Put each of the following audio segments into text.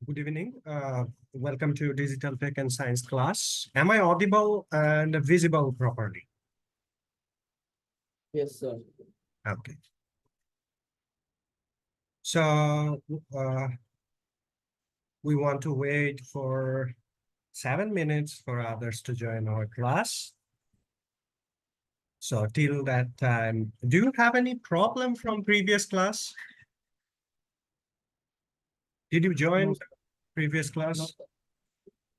Good evening. Welcome to Digital Tech and Science class. Am I audible and visible properly? Yes, sir. Okay. So we want to wait for 7 minutes for others to join our class. So till that time, do you have any problem from previous class? Did you join No, previous no. class?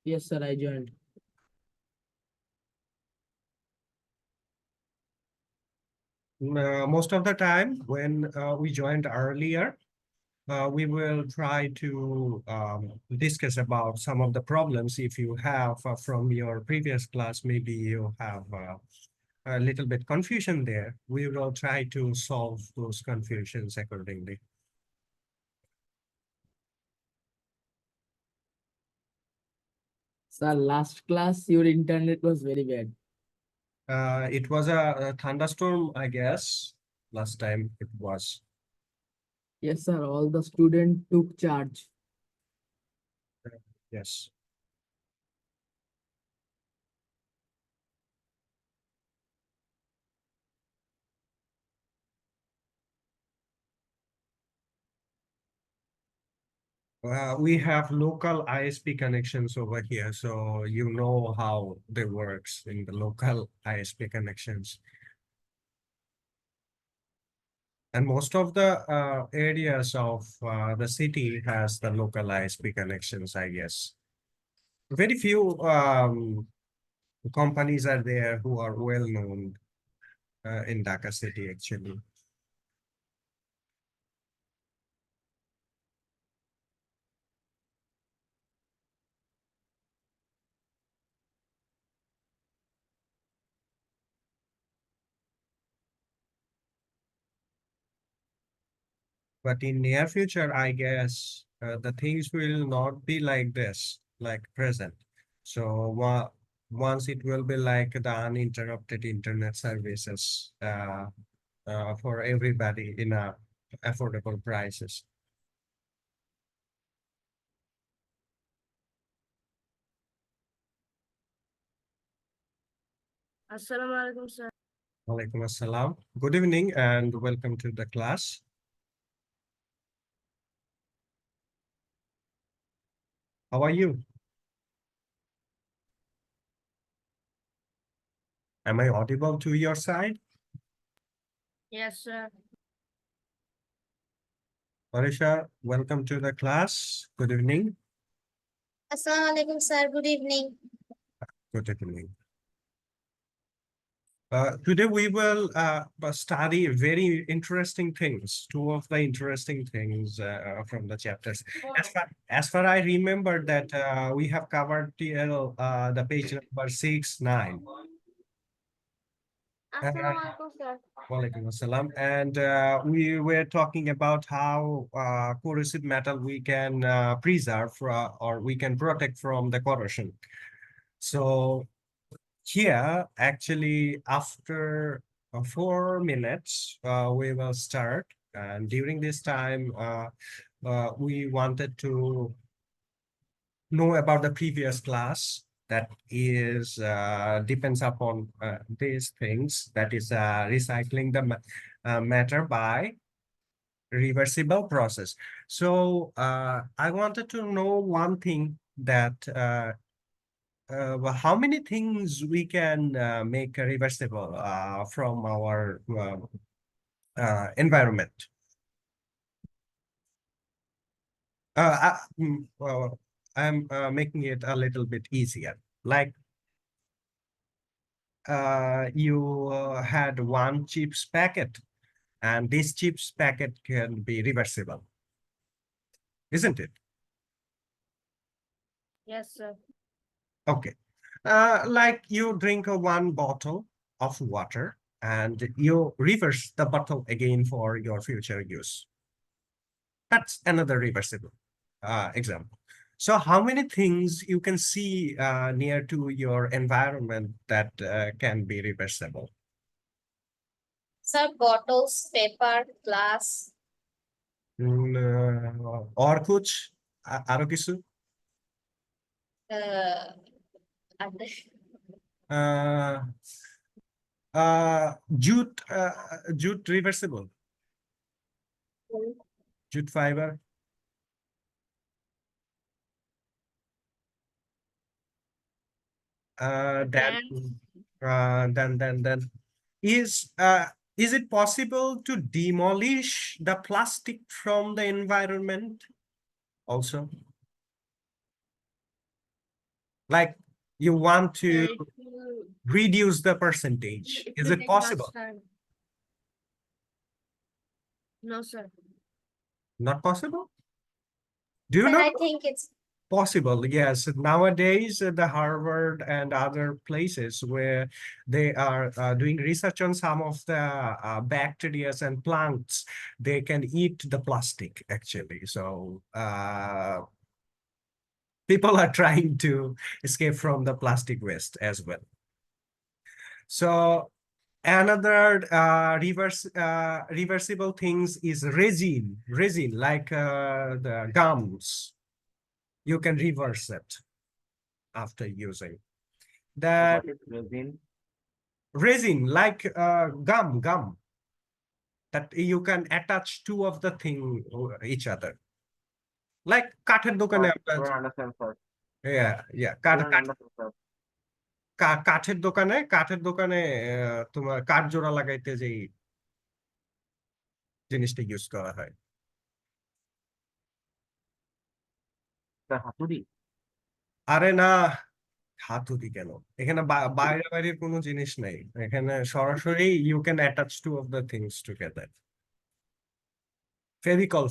Yes, sir. I joined. Most of the time when we joined earlier, we will try to discuss about some of the problems if you have from your previous class. Maybe you have a little bit confusion there. We will try to solve those confusions accordingly. Sir, last class your internet was very bad. It was a thunderstorm, I guess. Last time it was. Yes, sir. All the students took charge. Yes. We have local ISP connections over here, so you know how they works in the local ISP connections. And most of the areas of the city has the local ISP connections, I guess. Very few companies are there who are well known in Dhaka city, actually. But in near future, I guess the things will not be like this, like present. So once it will be like the uninterrupted internet services for everybody in a affordable prices. Assalamu alaikum, sir. Walaikum assalam. Good evening and welcome to the class. How are you? Am I audible to your side? Yes, sir. Parisha, welcome to the class. Good evening. Assalamu alaikum, sir. Good evening. Good evening. Today we will study very interesting things, two of the interesting things from the chapters. As far I remember that we have covered till the page number 6, 9. Assalamu alaikum, sir. Walaikum assalam. And we were talking about how corrosive metal we can preserve or we can protect from the corrosion. So here, actually, after 4 minutes, we will start. And during this time, we wanted to know about the previous class that is depends upon these things, that is recycling the matter by reversible process. So I wanted to know one thing, that how many things we can make reversible from our environment. Well, I'm making it a little bit easier. Like you had one chips packet, and this chips packet can be reversible, isn't it? Yes, sir. Okay. Like you drink one bottle of water and you reverse the bottle again for your future use. That's another reversible example. So how many things you can see near to your environment that can be reversible? Sir, bottles, paper, glass. Or kuch, আরো কিছু? other Uh, jute reversible, jute fiber. Then, then is it possible to demolish the plastic from the environment also? Like you want to If you- reduce the percentage. if Is you it take much possible? time. No, sir. Not possible? Do you Sir, know? I think it's Possible, yes. Nowadays, the Harvard and other places where they are doing research on some of the bacteria and plants, they can eat the plastic actually. So people are trying to escape from the plastic waste as well. So another reversible things is resin like the gums. You can reverse it after using. That What is resin? resin like gum that you can attach two of the thing each other. Like কাঠের দোকানে Don't understand, sir. yeah Don't understand, sir. কাঠের দোকানে তোমার কাঠ জোড়া লাগাইতে যে জিনিসটা ইউজ করা হয়। Sir, হাতুড়ি? আরে না, হাতুড়ি কেন? এখানে বাইরে বাইরের কোনো জিনিস নেই, এখানে সরাসরি you can attach two of the things together. Fevicol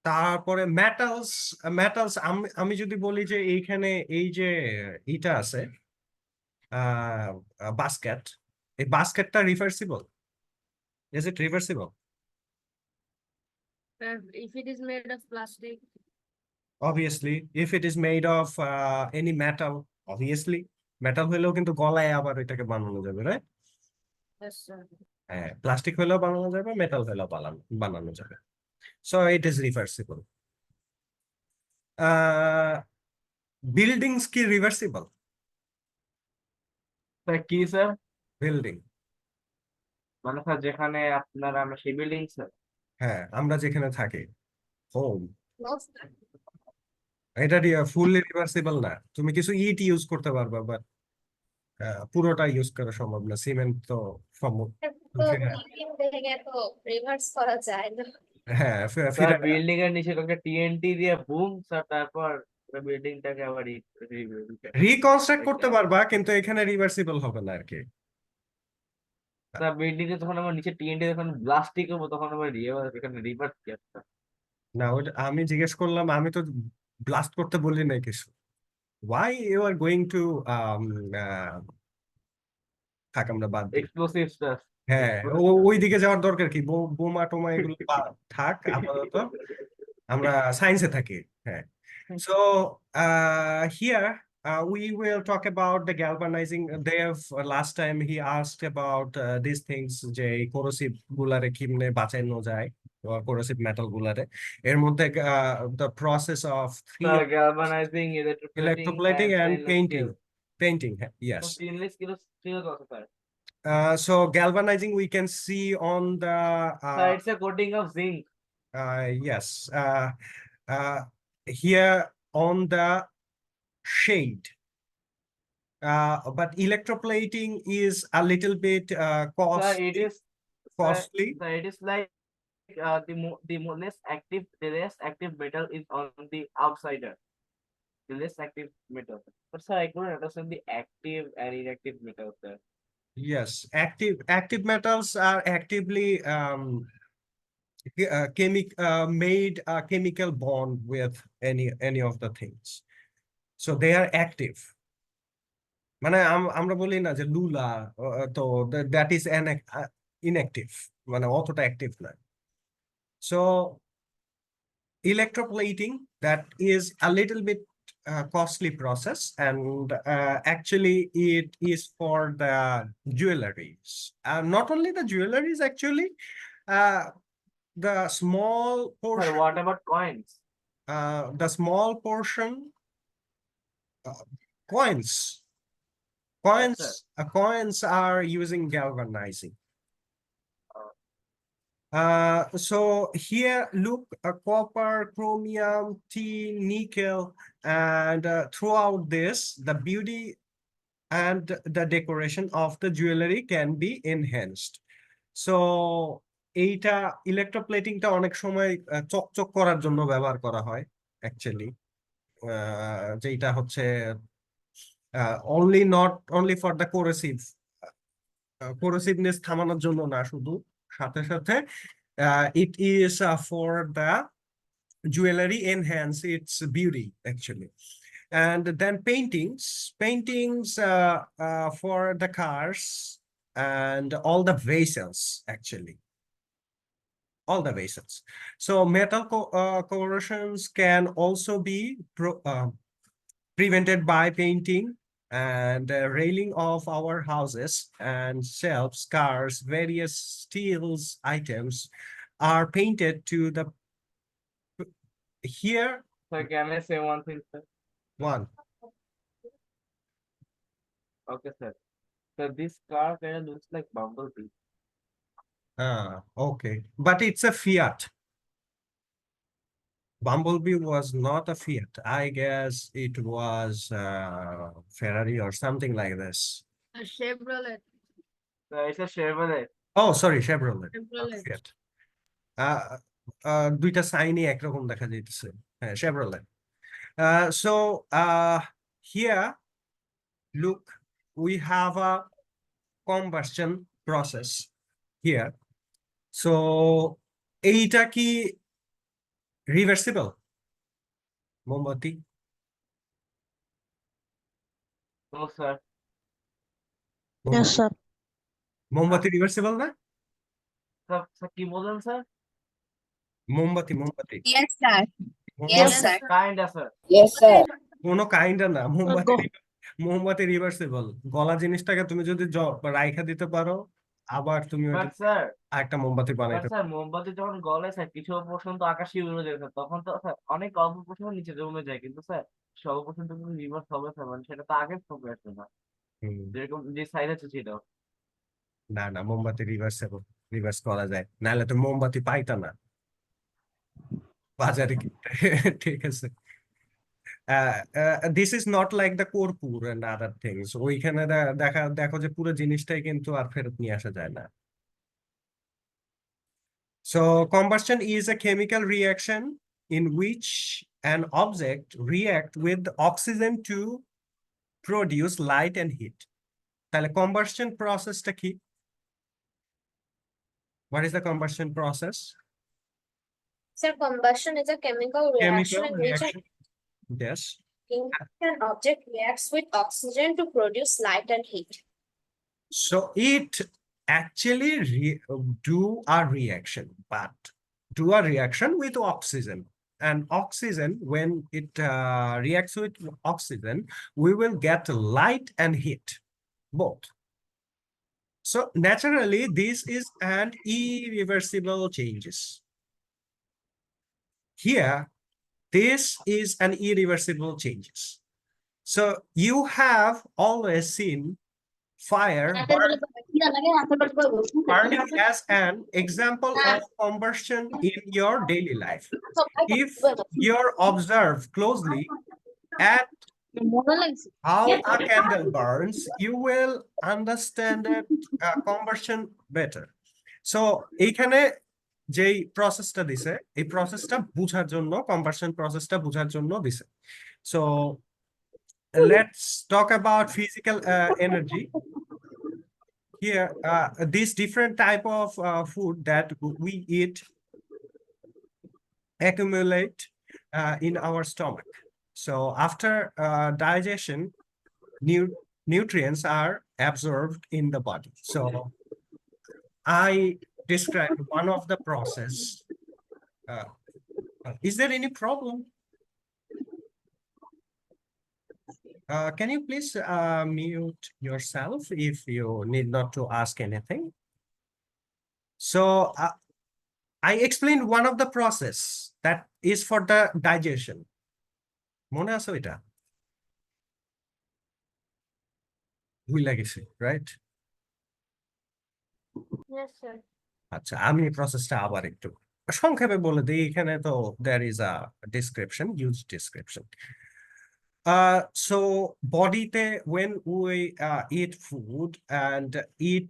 তারপরে মেটালস আমি যদি বলি যে এইখানে এই যে ইটা আছে বাস্কেট, এই বাস্কেটটা reversible, is it reversible? If it is made of plastic, Obviously, if it is made of any metal, obviously metal হলেও কিন্তু গলায় আবার এটাকে বানানো যাবে, রাইট? yes, sir. হ্যাঁ, প্লাস্টিক হলেও বানানো যাবে, মেটাল হলেও বানানো যাবে। So it is reversible. Buildings কি reversible? Sir, কি স্যার? Building, মানে স্যার যেখানে আপনারা আমরা সেই বিল্ডিং স্যার? হ্যাঁ আমরা যেখানে থাকি, হোম, no, sir. এটা ফুললি রিভার্সিবল না। তুমি কিছু ইট ইউজ করতে পারবা, বাট পুরোটা ইউজ করা সম্ভব না। সিমেন্ট তো সম্ভব, তো building দেখে তো reverse করা যায় না। হ্যাঁ স্যার বিল্ডিং এর নিচে একটা টিএনটি দিয়ে বুম স্যার, তারপর বিল্ডিংটাকে আবার রিকনস্ট্রাক্ট করতে পারবা, কিন্তু এখানে রিভার্সিবল হবে না আর কি। স্যার বিল্ডিং এ যখন আমরা নিচে টিএনটি যখন ব্লাস্টিং করবো তখন আবার এখানে রিভার্স কি একটা? না ওটা আমি জিজ্ঞেস করলাম, আমি তো ব্লাস্ট করতে বলি নাই কিছু। Why you are going to থাক আমরা বাদ দিই। Explosive sir. হ্যাঁ ওই দিকে যাওয়ার দরকার কি? বোমা টোমা এগুলো থাক, আপাতত আমরা সায়েন্সে থাকি। হ্যাঁ, so here we will talk about the galvanizing. Dev last time he asked about these things, যে corrosive গুলারে কিমনে বাঁচানো যায়, corrosive metal গুলারে। এর মধ্যে the process of sir galvanizing, electroplating and painting, yes. Stainless steel আছে sir. So galvanizing we can see on the sir it's a coating of zinc. yes, here on the shade, but electroplating is a little bit Sir, it is costly. Sir, it is like the less active metal is on the outsider. The less active metal. But sir, I couldn't understand the active and inactive metal, sir. Yes, active metals are actively made a chemical bond with any of the things, so they are active. মানে আমরা বলি না যে লুলা, তো that is inactive, মানে অতটা active না। So electroplating, that is a little bit costly process, and actually it is for the jewelries. Not only the jewelries, actually, the small Sir, portion, what about coins? the small portion, coins. Coins are using galvanizing. So here, look, copper, chromium, tin, nickel, and throughout this, the beauty and the decoration of the jewelry can be enhanced. So এইটা ইলেকট্রোপ্লেটিংটা অনেক সময় চকচক করার জন্য ব্যবহার করা হয় actually, যেটা হচ্ছে নট অনলি ফর দ্য কোরোসিভনেস থামানোর জন্য না, শুধু সাথে সাথে it is for the jewelry enhance its beauty actually. And then paintings for the cars and all the vessels actually, all the vessels. So metal corrosions can also be prevented by painting, and railing of our houses and shelves, cars, various steels items are painted to the here Sir, can I say one thing, sir? one. Okay, sir. So this car kind of looks like Bumblebee. Okay, but it's a Fiat. Bumblebee was not a Fiat. I guess it was Ferrari or something like this. A Chevrolet. So it's a Chevrolet. Oh, sorry, Chevrolet, not Chevrolet. Fiat. দুইটা সাইনই একরকম দেখা যাইতেছে, হ্যাঁ, Chevrolet. So here, look, we have a combustion process here. So এইটা কি reversible? মোমবাতি No, sir. Yes, sir. মোমবাতি reversible না? Sir, কি বললেন, sir? মোমবাতি Yes, sir. মোমবাতি- Yes, sir. Kinda, sir. Yes, sir. কোনো কাইন্ডা না, go. মোমবাতি রিভার্সিবল। গলা জিনিসটাকে তুমি যদি রাইখা দিতে পারো, আবার তুমি But sir, একটা মোমবাতি বানাইতে পারো। মোমবাতি যখন গলে স্যার কিছু পোর্শন তো আকাশে উড়ে যায় স্যার, তখন তো স্যার অনেক অল্প পোর্শন নিচে জমে যায়, কিন্তু স্যার সব পোর্শন তো রিভার্স হবে স্যার, মানে সেটা তো আগে হবে আসবে না, হুম, যেরকম যে সাইজ আছে ছিল। না মোমবাতি রিভার্স করা যায়, নাহলে তো মোমবাতি পাইতা না বাজারে কিনতে। ঠিক আছে, this is not like the কর্পূর এন্ড আদার থিংস। ওইখানে দেখো যে পুরো জিনিসটাই কিন্তু আর ফেরত নিয়ে আসা যায় না। So combustion is a chemical reaction in which an object react with oxygen to produce light and heat. তাহলে combustion process টা কি? What is the combustion process? Sir, combustion is a chemical reaction Chemical in which reaction. Yes. an object reacts with oxygen to produce light and heat. So it actually do a reaction, but do a reaction with oxygen. And oxygen, when it reacts with oxygen, we will get light and heat, both. So naturally, this is an irreversible changes. Here, this is an irreversible changes. So you have always seen fire burning as an example of combustion in your daily life. If you observe closely at how a candle burns, you will understand that combustion better. So এইখানে যেই প্রসেসটা দিছে, এই প্রসেসটা বোঝার জন্য, combustion প্রসেসটা বোঝার জন্য দিছে। So let's talk about physical energy. Here, these different type of food that we eat accumulate in our stomach. So after digestion, nutrients are absorbed in the body. So I described one of the process. Is there any problem? Can you please mute yourself if you need not to ask anything? So I explained one of the process that is for the digestion. মনে আছে ওইটা? ভুলে গেছি, right? Yes, sir. আচ্ছা, আমি এই প্রসেসটা আবার একটু সংক্ষেপে বলে দিই। এখানে তো there is a description, huge description. So bodyতে when we eat food and it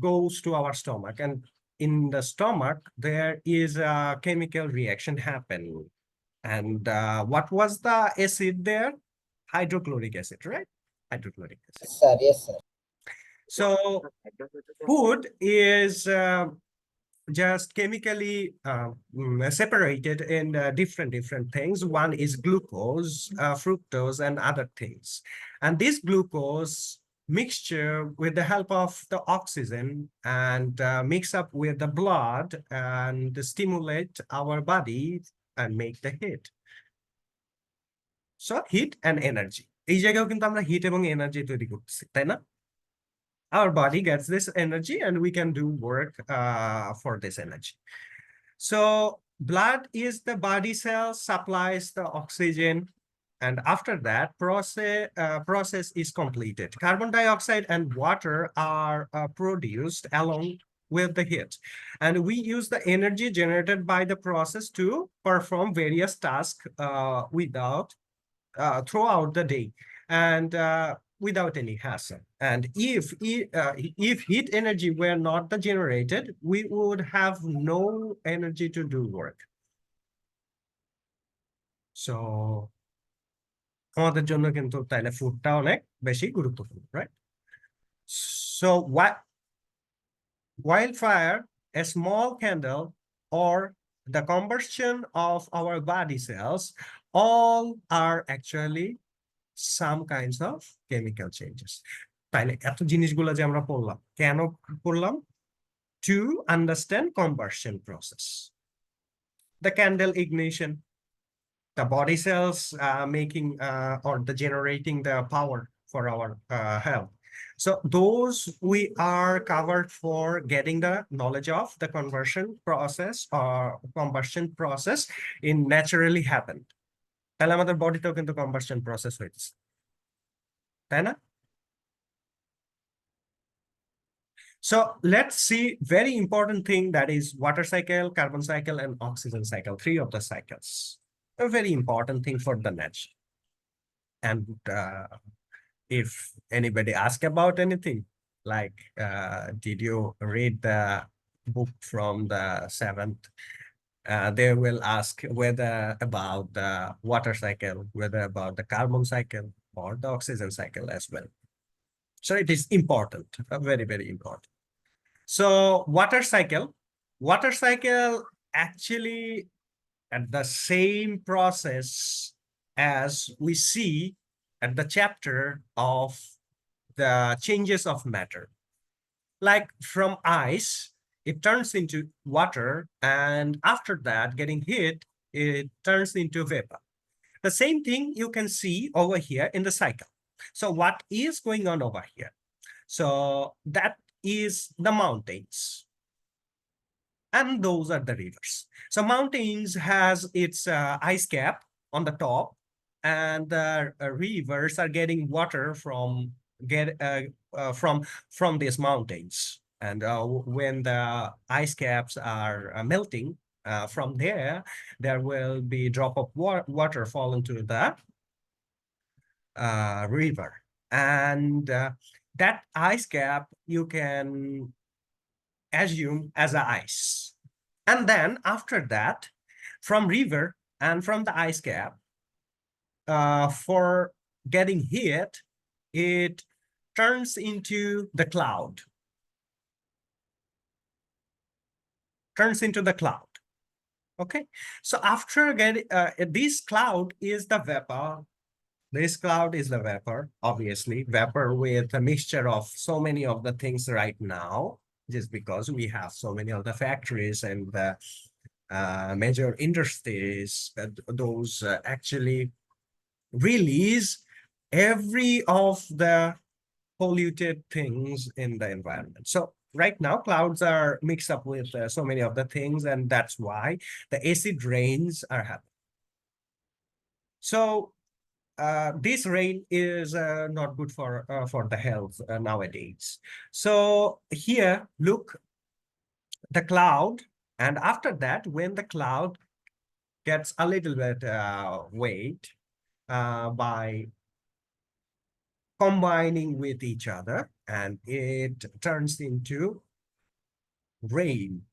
goes to our stomach, and in the stomach there is a chemical reaction happen. And what was the acid there? Hydrochloric acid, right? Hydrochloric acid. Sir, yes, sir. So food is just chemically separated in different things. One is glucose, fructose, and other things. And this glucose mixture with the help of the oxygen and mix up with the blood and stimulate our body and make the heat. So heat and energy. এই জায়গাও কিন্তু আমরা hit এবং energy তৈরি করতেছি, তাই না? Our body gets this energy and we can do work for this energy. So blood is the body cell, supplies the oxygen, and after that process is completed. Carbon dioxide and water are produced along with the heat, and we use the energy generated by the process to perform various tasks throughout the day, and without any hassle. And if heat energy were not generated, we would have no energy to do work. So আমাদের জন্য কিন্তু তাইলে ফুডটা অনেক বেশি গুরুত্বপূর্ণ, right? So wildfire, a small candle, or the combustion of our body cells, all are actually some kinds of chemical changes. তাইলে এত জিনিসগুলো যে আমরা পড়লাম, কেন পড়লাম? To understand combustion process. The candle ignition, the body cells making or the generating the power for our health. So those we are covered for getting the knowledge of the conversion process or combustion process in naturally happened. তাহলে আমাদের বডিতেও কিন্তু কম্বাসশন process হইতেছে, তাই না? So let's see very important thing, that is water cycle, carbon cycle, and oxygen cycle, 3 of the cycles. A very important thing for the nature. And if anybody ask about anything, like did you read the book from the 7th? They will ask whether about the water cycle, whether about the carbon cycle or the oxygen cycle as well. So it is important, very, very important. So water cycle actually at the same process as we see at the chapter of the changes of matter. Like from ice, it turns into water, and after that getting heat, it turns into vapor. The same thing you can see over here in the cycle. So what is going on over here? So that is the mountains, and those are the rivers. So mountains has its ice cap on the top, and the rivers are getting water from these mountains. And when the ice caps are melting, from there will be drop of water fall into the river. And that ice cap you can assume as a ice. And then after that, from river and from the ice cap, for getting heat, it turns into the cloud. Okay, so after getting this cloud is the vapor. This cloud is the vapor, obviously vapor with a mixture of so many of the things right now, just because we have so many of the factories and the major industries, those actually release every of the polluted things in the environment. So right now clouds are mixed up with so many of the things, and that's why the acid rains are happening. So this rain is not good for the health nowadays. So here, look, the cloud, and after that, when the cloud gets a little bit weight by combining with each other, and it turns into rain.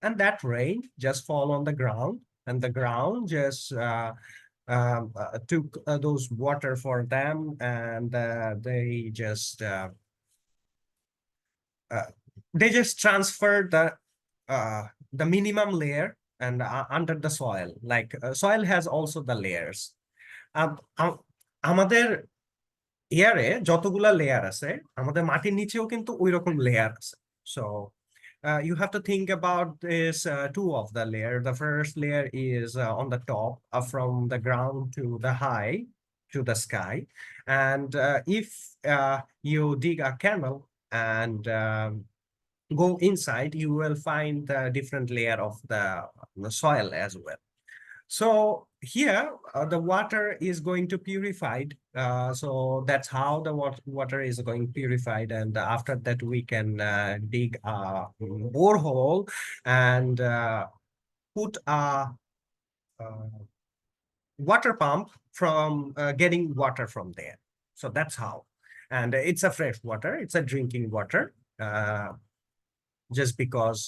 And that rain just fall on the ground, and the ground just took those water for them, and they just transferred the minimum layer and under the soil. Like soil has also the layers. আমাদের এয়ারে যতগুলা layer আছে, আমাদের মাটির নিচেও কিন্তু ওই রকম layer আছে। So you have to think about this two of the layer. The first layer is on the top, from the ground to the high to the sky. And if you dig a canal and go inside, you will find the different layer of the soil as well. So here the water is going to purified. So that's how the water is going purified, and after that we can dig a borehole and put a water pump from getting water from there. So that's how, and it's a fresh water, it's a drinking water, just because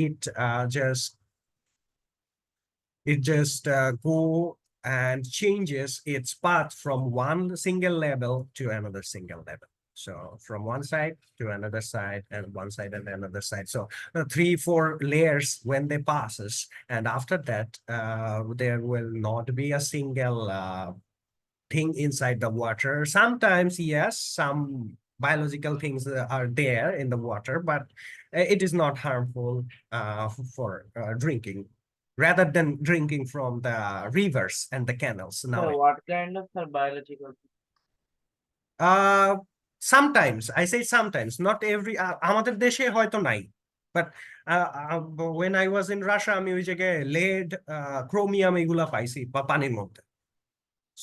it just go and changes its path from one single level to another single level. So from one side to another side, and one side and another side. So 3-4 layers when they passes, and after that there will not be a single thing inside the water. Sometimes, yes, some biological things are there in the water, but it is not harmful for drinking, rather than drinking from the rivers and the canals. So Now, what kind of biological? sometimes, I say sometimes, not every, আমাদের দেশে হয়তো নাই, but when I was in Russia, আমি ওই জায়গায় lead, chromium এগুলা পাইছি পানির মধ্যে.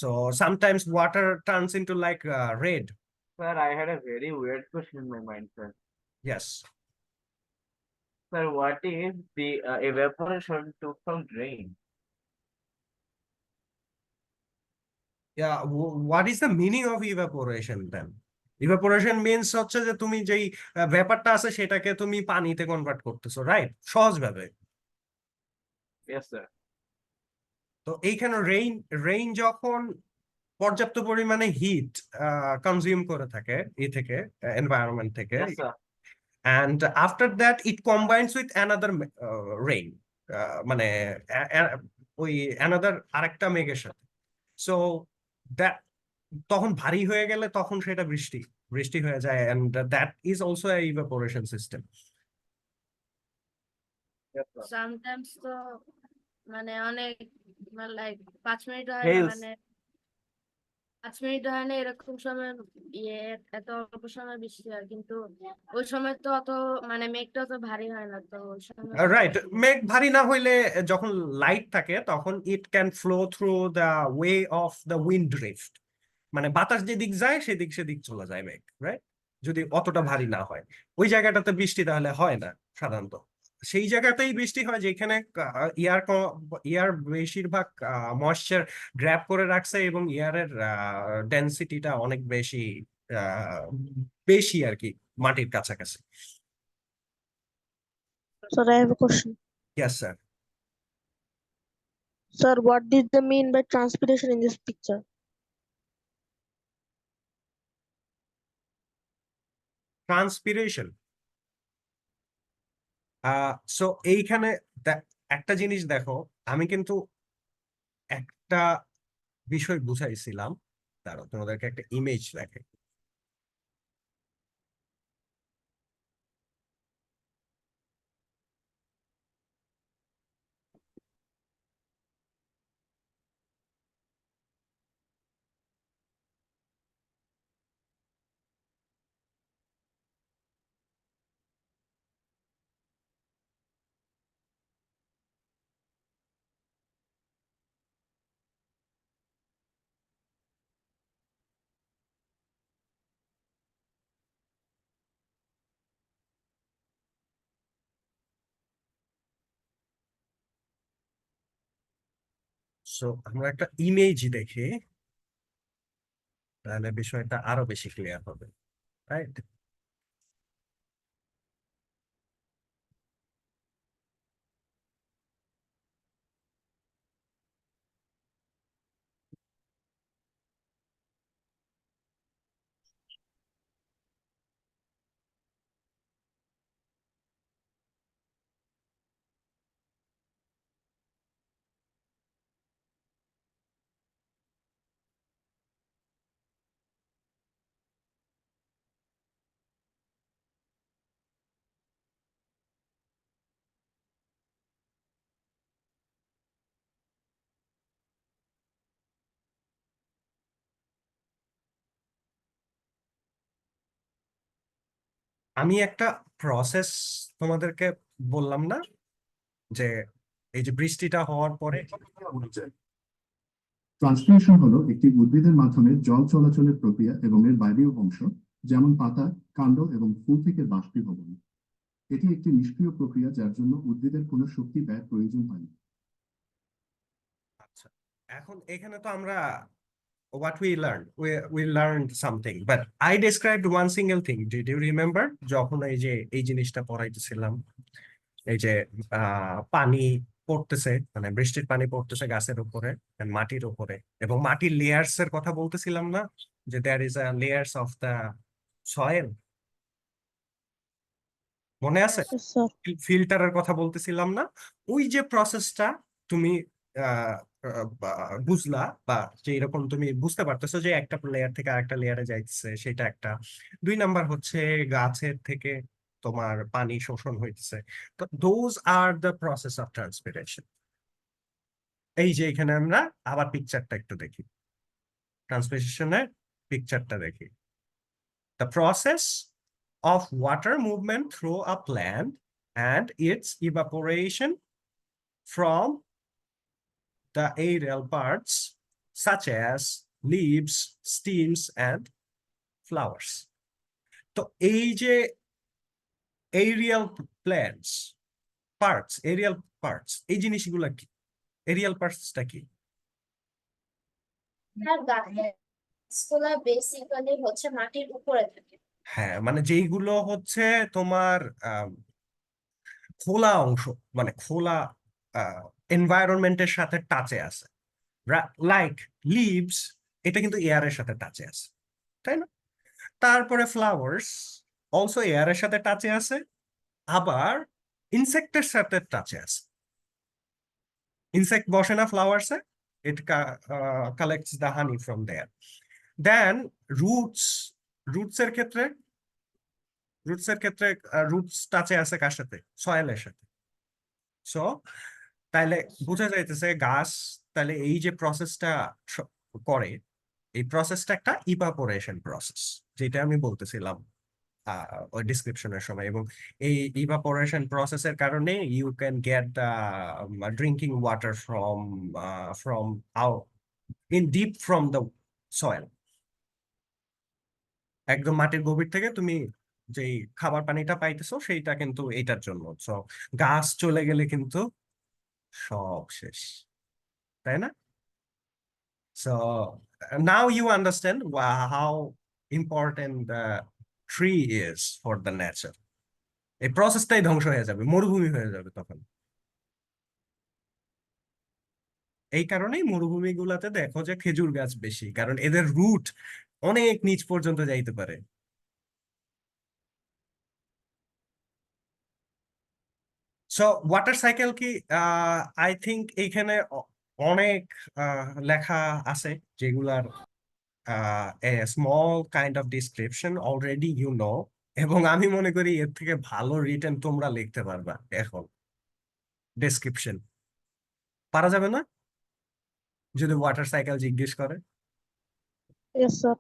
So sometimes water turns into like red. Sir, I had a very weird question in my mind, sir. Yes. Sir, what if the evaporation took from rain? Yeah. What is the meaning of evaporation then? Evaporation means হচ্ছে যে তুমি যেই ব্যাপারটা আছে সেটাকে তুমি পানিতে convert করতেছো, রাইট? সহজ ভাবে। Yes, sir. তো এইখানে রেইন যখন পর্যাপ্ত পরিমাণে হিট কনজিউম করে থাকে থেকে এনভায়রনমেন্ট থেকে, Yes, sir. and after that it combines with another rain, মানে ওই another আরেকটা মেঘের সাথে। So that তখন ভারী হয়ে গেলে তখন সেটা বৃষ্টি হয়ে যায়, and that is also a evaporation system. Yes, sir. Sometimes তো মানে অনেক লাইক 5 মিনিট হয় না, Hails. মানে 5 মিনিট হয় না এরকম সময় এত অল্প সময় বৃষ্টি হয়, কিন্তু ওই সময় তো অত মানে মেঘটা তো ভারী হয় না, তো ওই সময় রাইট, মেঘ ভারী না হইলে যখন লাইট থাকে তখন it can flow through the way of the wind drift, মানে বাতাস যেদিক যায় সেদিক চলে যায় মেঘ, রাইট? যদি অতটা ভারী না হয় ওই জায়গাটাতে বৃষ্টি তাহলে হয় না সাধারণত। সেই জায়গাতেই বৃষ্টি হয় যেখানে ইয়ার বেশিরভাগ ময়েশ্চার গ্র্যাব করে রাখছে, এবং ইয়ারের ডেন্সিটিটা অনেক বেশি আর কি মাটির কাছাকাছি। Sir, I have a question. Yes, sir. Sir, what did they mean by transpiration in this picture? Transpiration, so এইখানে একটা জিনিস দেখো, আমি কিন্তু একটা বিষয় বুঝাইছিলাম, দাঁড়াও তোমাদেরকে একটা ইমেজ দেখে। সো আমরা একটা ইমেজ দেখি, তাহলে বিষয়টা আরো বেশি ক্লিয়ার হবে, রাইট? আমি একটা প্রসেস তোমাদেরকে বললাম না, যে এই যে বৃষ্টিটা হওয়ার পরে ট্রান্সপিরেশন হলো একটি উদ্ভিদের মাধ্যমে জল চলাচলের প্রক্রিয়া এবং এর বাইরেও অংশ, যেমন পাতা, কাণ্ড এবং ফুল থেকে বাষ্পীভবন। এটি একটি নিষ্ক্রিয় প্রক্রিয়া যার জন্য উদ্ভিদের কোনো শক্তি ব্যয় প্রয়োজন হয় না। আচ্ছা, এখন এখানে তো আমরা what we learned, we learned something, but I described one single thing. Did you remember? যখন এই যে এই জিনিসটা পড়াইতেছিলাম, এই যে পানি পড়তেছে, মানে বৃষ্টির পানি পড়তেছে গাছের উপরে and মাটির উপরে, এবং মাটির লেয়ার্স এর কথা বলতেছিলাম না, যে there is a layers of the soil, মনে আছে? Yes, sir. ফিল্টারের কথা বলতেছিলাম না? ওই যে প্রসেসটা তুমি বুঝলা, বা যে এরকম তুমি বুঝতে পারতেছো যে একটা লেয়ার থেকে আরেকটা লেয়ারে যাইতেছে, সেটা একটা। 2 নাম্বার হচ্ছে গাছের থেকে তোমার পানি শোষণ হইতেছে। তো those are the process of transpiration. এই যে এখানে আমরা আবার পিকচারটা একটু দেখি, ট্রান্সপিরেশনের পিকচারটা দেখি। The process of water movement through a plant and its evaporation from the aerial parts such as leaves, stems and flowers. তো এই যে aerial plants, aerial parts, এই জিনিসগুলা কি? aerial partsটা কি? আর গাছগুলা বেসিক্যালি হচ্ছে মাটির উপরে থাকে। হ্যাঁ, মানে যেইগুলো হচ্ছে তোমার খোলা অংশ, মানে খোলা এনভায়রনমেন্টের সাথে টাচে আছে, লাইক লিভস, এটা কিন্তু এয়ারের সাথে টাচে আছে, তাই না? তারপরে ফ্লাওয়ার্স অলসো এয়ারের সাথে টাচে আছে, আবার ইনসেক্টের সাথে টাচে আছে। ইনসেক্ট বসে না ফ্লাওয়ার্সে, it collects the honey from there. Then roots, রুটসের ক্ষেত্রে রুটস টাচে আছে কার সাথে? সয়েলের সাথে। সো তাইলে বোঝা যাইতেছে গাছ তাহলে এই যে প্রসেসটা করে, এই প্রসেসটা একটা ইভাপোরেশন প্রসেস, যেটা আমি বলতেছিলাম ওই ডিসক্রিপশনের সময়। এবং এই ইভাপোরেশন প্রসেসের কারণে you can get drinking water from out in deep from the soil. একদম মাটির গভীর থেকে তুমি যেই খাবার পানিটা পাইতেছো সেইটা কিন্তু এইটার জন্য। সো গাছ চলে গেলে কিন্তু সব শেষ, তাই না? So now you understand how important the tree is for the nature. এই প্রসেসটাই ধ্বংস হয়ে যাবে, মরুভূমি হয়ে যাবে তখন। এই কারণেই মরুভূমি গুলাতে দেখো যে খেজুর গাছ বেশি, কারণ এদের রুট অনেক নিচ পর্যন্ত যাইতে পারে। সো ওয়াটার সাইকেল কি, আই থিঙ্ক এইখানে অনেক লেখা আছে যেগুলার a small kind of description already you know, এবং আমি মনে করি এর থেকে ভালো রিটেন তোমরা লিখতে পারবা এখন ডেসক্রিপশন। পারা যাবে না যদি ওয়াটার সাইকেল জিজ্ঞেস করে? Yes, sir.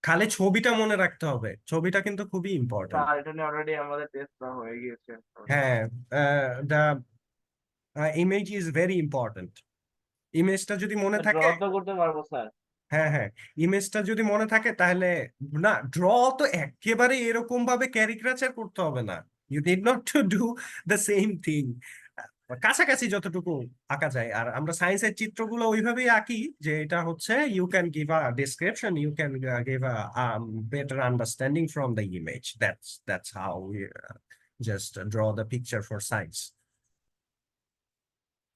খালি ছবিটা মনে রাখতে হবে, ছবিটা কিন্তু খুবই ইম্পর্টেন্ট। স্যার এটা নিয়ে অলরেডি আমাদের টেস্ট করা হয়ে গিয়েছে। হ্যাঁ, the image is very important. ইমেজটা যদি মনে থাকে, ড্র তো করতে পারবো স্যার। হ্যাঁ হ্যাঁ, ইমেজটা যদি মনে থাকে তাহলে না, ড্র তো একেবারে এরকম ভাবে ক্যারিকেচার করতে হবে না, you need not to do the same thing. কাছাকাছি যতটুকু আঁকা যায়। আর আমরা সায়েন্সের চিত্রগুলো ওইভাবেই আঁকি যে এটা হচ্ছে you can give a description, you can give a better understanding from the image. That's how we just draw the picture for science.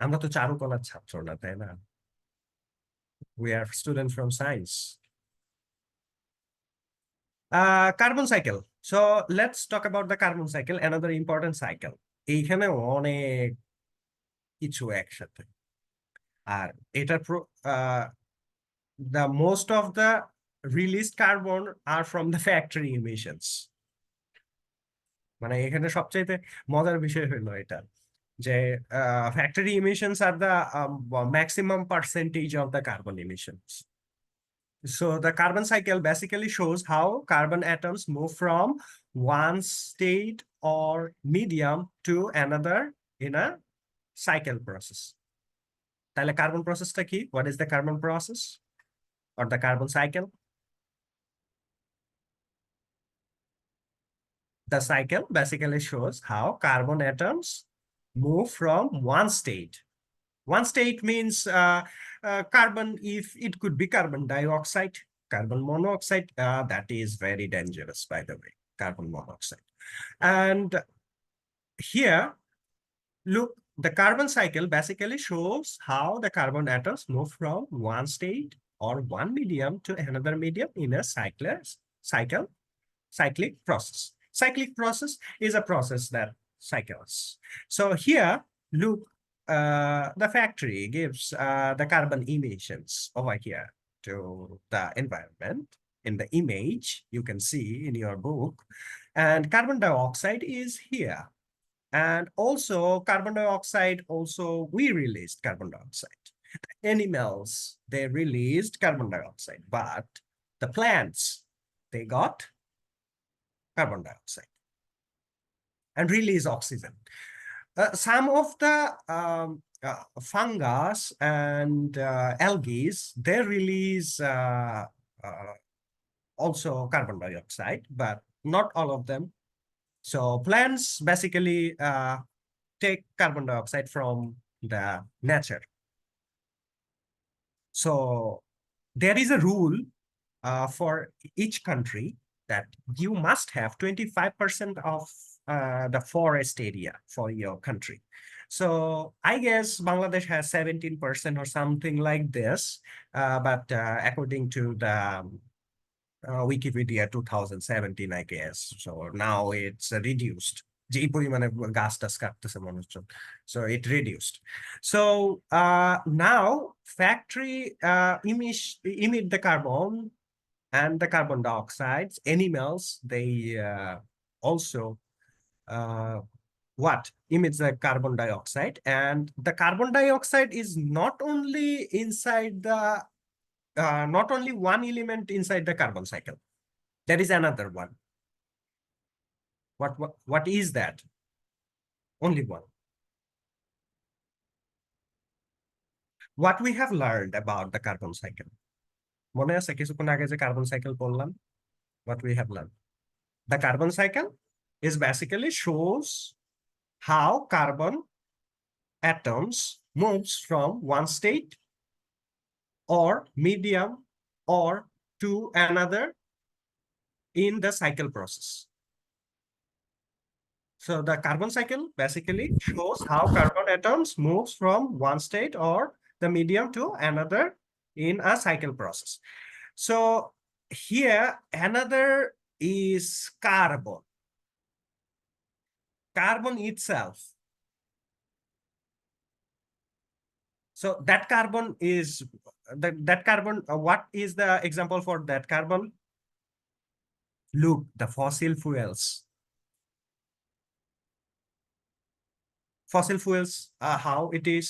আমরা তো চারুকলার ছাত্র না, তাই না? We are students from science. Carbon cycle. So let's talk about the carbon cycle, another important cycle. এইখানে অনেক কিছু একসাথে। আর এটার the most of the released carbon are from the factory emissions. মানে এখানে সবচেয়ে মজার বিষয় হলো এটা যে factory emissions are the maximum percentage of the carbon emissions. So the carbon cycle basically shows how carbon atoms move from one state or medium to another in a cycle process. তাহলে carbon processটা কি? What is the carbon process or the carbon cycle? The cycle basically shows how carbon atoms move from one state. One state means carbon, if it could be carbon dioxide, carbon monoxide, that is very dangerous, by the way, carbon monoxide. And here, look, the carbon cycle basically shows how the carbon atoms move from one state or one medium to another medium in a cyclic process. Cyclic process is a process that cycles. So here, look, the factory gives the carbon emissions over here to the environment. In the image, you can see in your book, and carbon dioxide is here. And also carbon dioxide, also we released carbon dioxide. Animals, they released carbon dioxide, but the plants, they got carbon dioxide and release oxygen. Some of the fungus and algae, they release also carbon dioxide, but not all of them. So plants basically take carbon dioxide from the nature. So there is a rule for each country that you must have 25% of the forest area for your country. So I guess Bangladesh has 17% or something like this, but according to the Wikipedia 2017, I guess. So now it's reduced. যেই পরিমাণে গাছ টাছ কাটতেছে মানুষজন, so it reduced. So now factory emit the carbon and the carbon dioxides. Animals, they also emits the carbon dioxide, and the carbon dioxide is not only inside the not only one element inside the carbon cycle. There is another one. What is that? Only one. What we have learned about the carbon cycle. মনে আছে কিছুক্ষণ আগে যে carbon cycle পড়লাম? What we have learned. The carbon cycle is basically shows how carbon atoms moves from one state or medium or to another in the cycle process. So the carbon cycle basically shows how carbon atoms moves from one state or the medium to another in a cycle process. So here another is carbon. Carbon itself. So that carbon is that carbon. What is the example for that carbon? Look, the fossil fuels. Fossil fuels, how it is.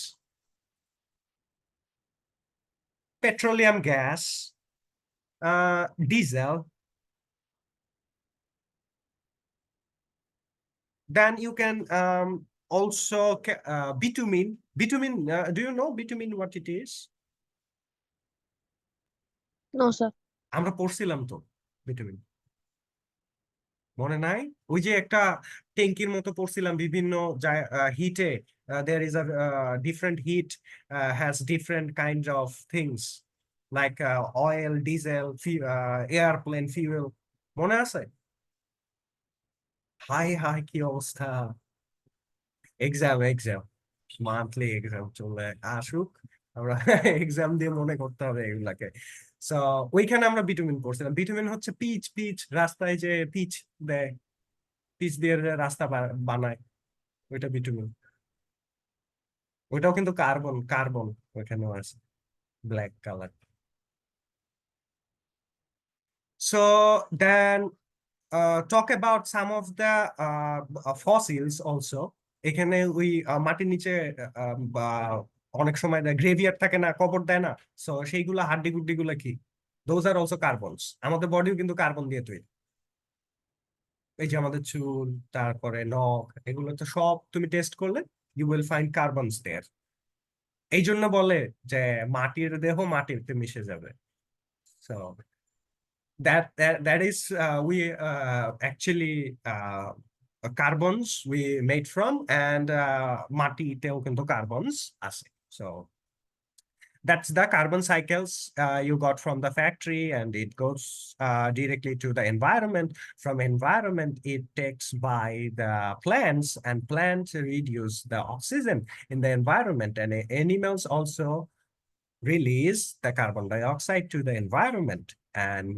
Petroleum gas, diesel. Then you can also bitumen. Bitumen, do you know bitumen what it is? No, sir. আমরা পড়ছিলাম তো bitumen. মনে নাই? ওই যে একটা ট্যাঙ্কির মতো পড়ছিলাম বিভিন্ন হিটে, there is a different heat has different kinds of things like oil, diesel, airplane fuel, মনে আছে? হাই হাই কি অবস্থা! এক্সাম মান্থলি এক্সাম চলে আসুক, আমরা এক্সাম দিয়ে মনে করতে হবে এগুলাকে। সো ওইখানে আমরা বিটুমিন পড়ছিলাম। বিটুমিন হচ্ছে পিচ রাস্তায় যে পিচ দেয়, পিচ দিয়ে যে রাস্তা বানায়, ওইটা বিটুমিন। ওইটাও কিন্তু কার্বন ওইখানেও আছে, black colour. So then talk about some of the fossils also. এখানে ওই মাটির নিচে বা অনেক সময় গ্রেভিয়ার থাকে না, কবর দেয় না, সো সেইগুলা হাড্ডি গুড্ডি গুলা কি, দোজ আর অলসো কার্বনস। আমাদের বডিও কিন্তু কার্বন দিয়ে তৈরি। এই যে আমাদের চুল, তারপরে নখ, এগুলো তো সব তুমি টেস্ট করলে ইউ উইল ফাইন্ড কার্বনস দেয়ার। এই জন্য বলে যে মাটির দেহ মাটিতে মিশে যাবে। So that is we actually carbons we made from, and মাটিতেও কিন্তু carbons আছে। So that's the carbon cycles you got from the factory, and it goes directly to the environment. From environment it takes by the plants, and plants reduce the oxygen in the environment, and animals also release the carbon dioxide to the environment. And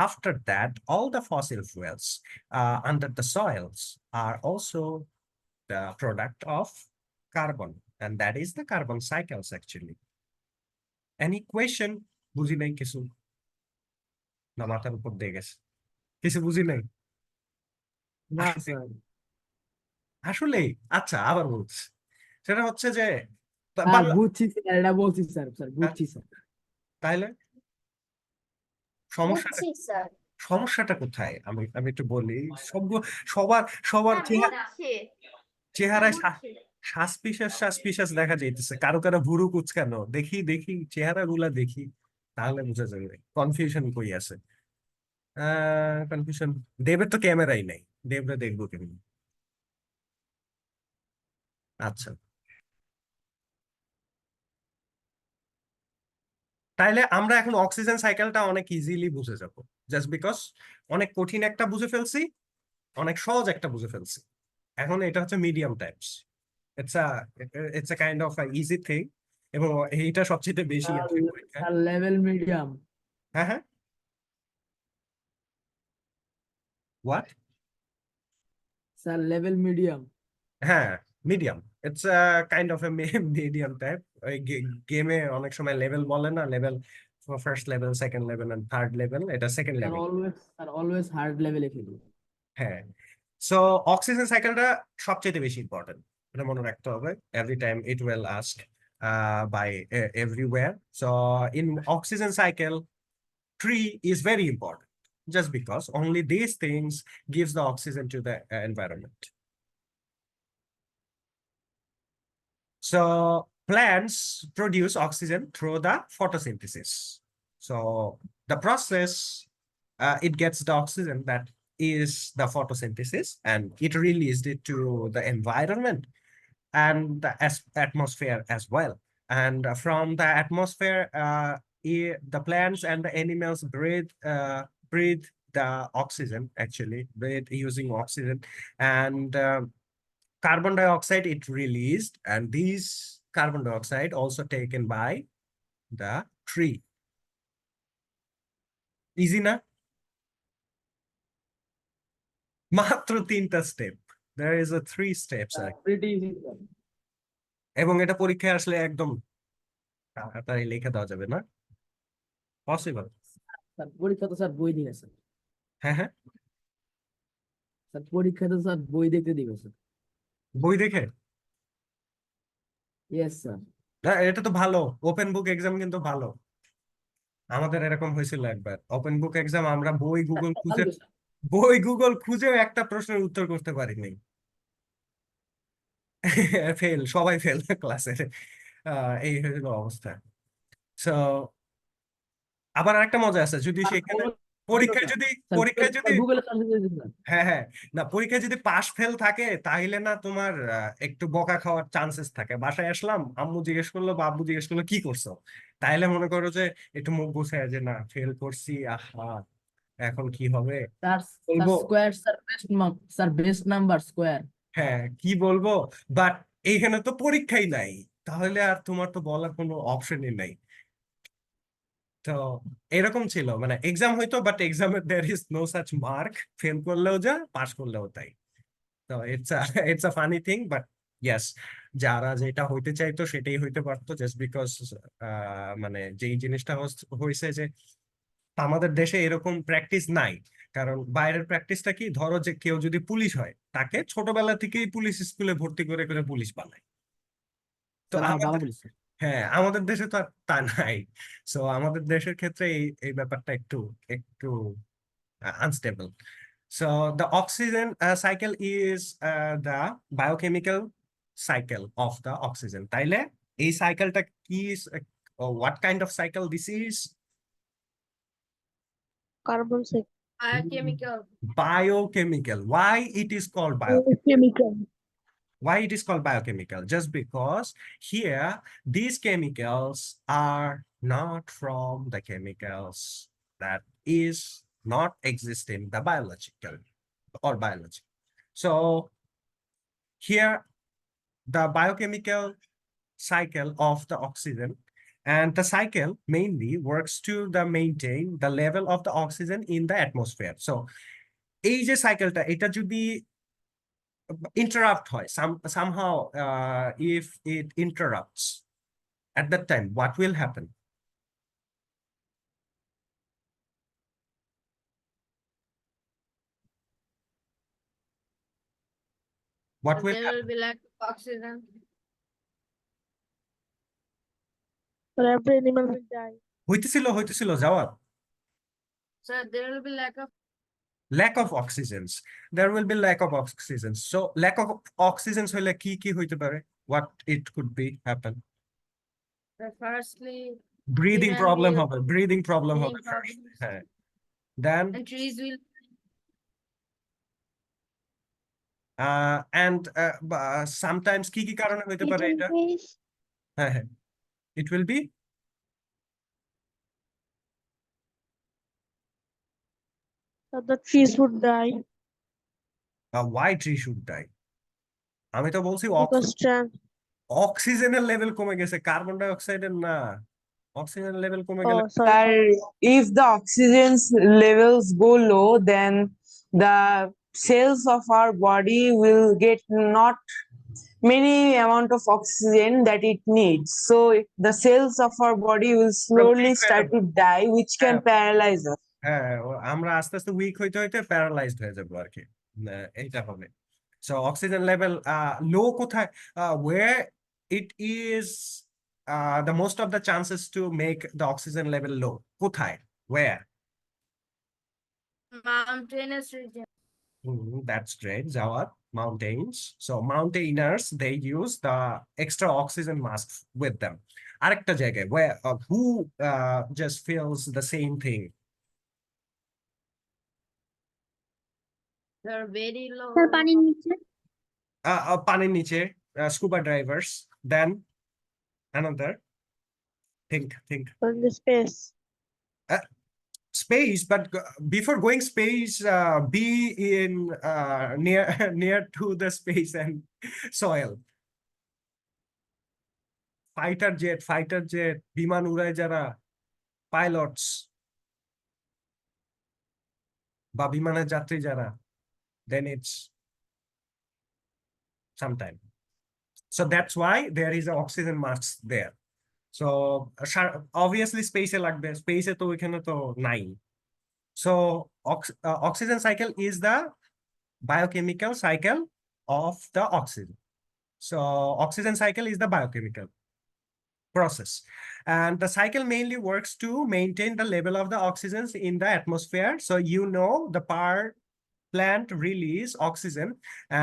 after that, all the fossil fuels under the soils are also the product of carbon, and that is the carbon cycles actually. Any question? বুঝি নাই কিছু, না মাথার উপর দিয়ে গেছে? কিছু বুঝি নাই না আসলে? স্যার। আসলে আচ্ছা, আবার বলছি, সেটা হচ্ছে যে স্যার বুঝছি স্যার, এটা বলছি স্যার, বুঝছি স্যার। তাইলে সমস্যাটা বুঝছি স্যার। সমস্যাটা কোথায়? আমি আমি একটু বলি। সবার সবার চেহারায় শ্বাস দেখা যাইতেছে, কারো কারো ভুরু কুচকানো, দেখি চেহারা গুলা দেখি, তাহলে বোঝা যাবে কনফিউশন কই আছে। কনফিউশন, দেবের তো ক্যামেরাই নাই, দেবরা দেখবো কেমনি? আচ্ছা, তাইলে আমরা এখন অক্সিজেন সাইকেলটা অনেক ইজিলি বুঝে যাব, জাস্ট বিকজ অনেক কঠিন একটা বুঝে ফেলছি, অনেক সহজ একটা বুঝে ফেলছি। এখন এটা হচ্ছে medium types, it's a kind of easy thing, এবং এইটা সবচেয়ে বেশি আসে পরীক্ষায়। Sir level medium. হ্যাঁ হ্যাঁ, হোয়াট? Sir level medium. হ্যাঁ, medium, it's kind of a medium type. ওই গেমে অনেক সময় লেভেল বলে না, level first level, second level and third level, এটা second sir level. Always hard লেভেলে খেলি। হ্যাঁ, সো অক্সিজেন সাইকেলটা সবচেয়ে বেশি ইম্পর্টেন্ট, এটা মনে রাখতে হবে। Every time it will ask by everywhere. So in oxygen cycle, tree is very important, just because only these things gives the oxygen to the environment. So plants produce oxygen through the photosynthesis. So the process, it gets the oxygen that is the photosynthesis, and it released it to the environment and the atmosphere as well. And from the atmosphere, the plants and the animals breathe the oxygen, actually breathe using oxygen, and carbon dioxide it released, and these carbon dioxide also taken by the tree. Easy না? মাত্র 3টা step, there is a 3 steps pretty easy sir. এবং এটা পরীক্ষায় আসলে একদম তাড়াতাড়ি লিখে দেওয়া যাবে না, পসিবল। স্যার পরীক্ষা তো স্যার বই দিবে স্যার। হ্যাঁ হ্যাঁ, স্যার পরীক্ষা তো স্যার বই দেখতে দিবে স্যার। বই দেখে? Yes sir. না, এটা তো ভালো, ওপেন বুক এক্সাম কিন্তু ভালো। আমাদের এরকম হয়েছিল একবার, ওপেন বুক এক্সাম, আমরা বই গুগল খুঁজেও একটা প্রশ্নের উত্তর করতে পারিনি। ফেল, সবাই ফেল ক্লাসে, এই হলো অবস্থা। সো আবার আরেকটা মজা আছে, যদি সেখানে পরীক্ষায় যদি গুগলে সার্চ করে দিলাম। হ্যাঁ হ্যাঁ না, পরীক্ষায় যদি পাশ ফেল থাকে তাহলে না তোমার একটু বকা খাওয়ার চান্সেস থাকে। বাসায় আসলাম, আম্মু জিজ্ঞেস করলো বা আব্বু জিজ্ঞেস করলো কি করছো, তাইলে মনে করো যে একটু মুখ গুছায় যে না ফেল করছি, আহা এখন কি হবে স্যার বলবো। Square sir best sir best number square. হ্যাঁ কি বলবো, বাট এইখানে তো পরীক্ষাই নাই, তাহলে আর তোমার তো বলার কোনো অপশনই নাই। তো এরকম ছিল, মানে এক্সাম হইতো বাট এক্সামে there is no such mark, fail করলেও যা পাস করলেও তাই। তো it's a funny thing, but yes, যারা যেটা হইতে চাইতো সেটাই হইতে পারতো, জাস্ট বিকজ মানে যেই জিনিসটা হয়েছে যে আমাদের দেশে এরকম প্র্যাকটিস নাই। কারণ বাইরের প্র্যাকটিসটা কি, ধরো যে কেউ যদি পুলিশ হয় তাকে ছোটবেলা থেকেই পুলিশ স্কুলে ভর্তি করে করে পুলিশ বানায়। তো স্যার আমার বাবা আমাদের, বলেছে। হ্যাঁ আমাদের দেশে তো আর তা নাই। সো আমাদের দেশের ক্ষেত্রে এই এই ব্যাপারটা একটু একটু unstable. So the oxygen cycle is the biochemical cycle of the oxygen. তাইলে এই সাইকেলটা কি, what kind of cycle this is? Carbon cycle. Biochemical. Biochemical. Why it is called Chemical. why it is called biochemical? Just because here these chemicals are not from the chemicals that is not exist in the biological or biology. So here the biochemical cycle of the oxygen, and the cycle mainly works to the maintain the level of the oxygen in the atmosphere. So এই যে সাইকেলটা, এটা যদি interrupt হয় somehow, if it interrupts, at that time what will happen? What will There happen? will be lack of oxygen. So every animal will die. হইতেছিল যাওয়ার So there will be lack of oxygens, there will be lack of oxygens. So lack of oxygens হইলে কি কি হইতে পারে, what it could be happen? firstly Breathing human problem will হবে, breathing problem breathing হবে first. problems. হ্যাঁ, then And trees will and sometimes কি কি কারণে হইতে পারে এটা? হ্যাঁ হ্যাঁ, it will be So the trees would die why tree should die? আমি তো বলছি because অক্সিজেনের লেভেল কমে গেছে, কার্বন ডাই অক্সাইডের না। অক্সিজেন লেভেল কমে গেলে oh sorry. If the oxygen levels go low, then the cells of our body will get not many amount of oxygen that it needs. So the cells of our body will slowly start to die, which can Yeah. paralyze us. হ্যাঁ আমরা আস্তে আস্তে week হইতে হইতে paralysed হয়ে যাবো আর কি, এইটা হবে। সো অক্সিজেন লেভেল লো কোথায়, where it is the most of the chances to make the oxygen level low, কোথায়, where? mountainous region. That's great, Jawad. Mountains. So mountaineers, they use the extra oxygen masks with them. আরেকটা জায়গায় where who just feels the same thing? They're very low. পানির নিচে পানির নিচে, scuba divers. Then another, think on the space. space, but before going space, be in near near to the space and soil. fighter jet বিমান উড়ায় যারা pilots বা বিমানের যাত্রী যারা, then it's sometime. So that's why there is an oxygen mask there. So obviously space এ লাগবে, space এ তো ওইখানে তো নাই। So oxygen cycle is the biochemical cycle of the oxygen. So oxygen cycle is the biochemical process, and the cycle mainly works to maintain the level of the oxygens in the atmosphere. So the plant release oxygen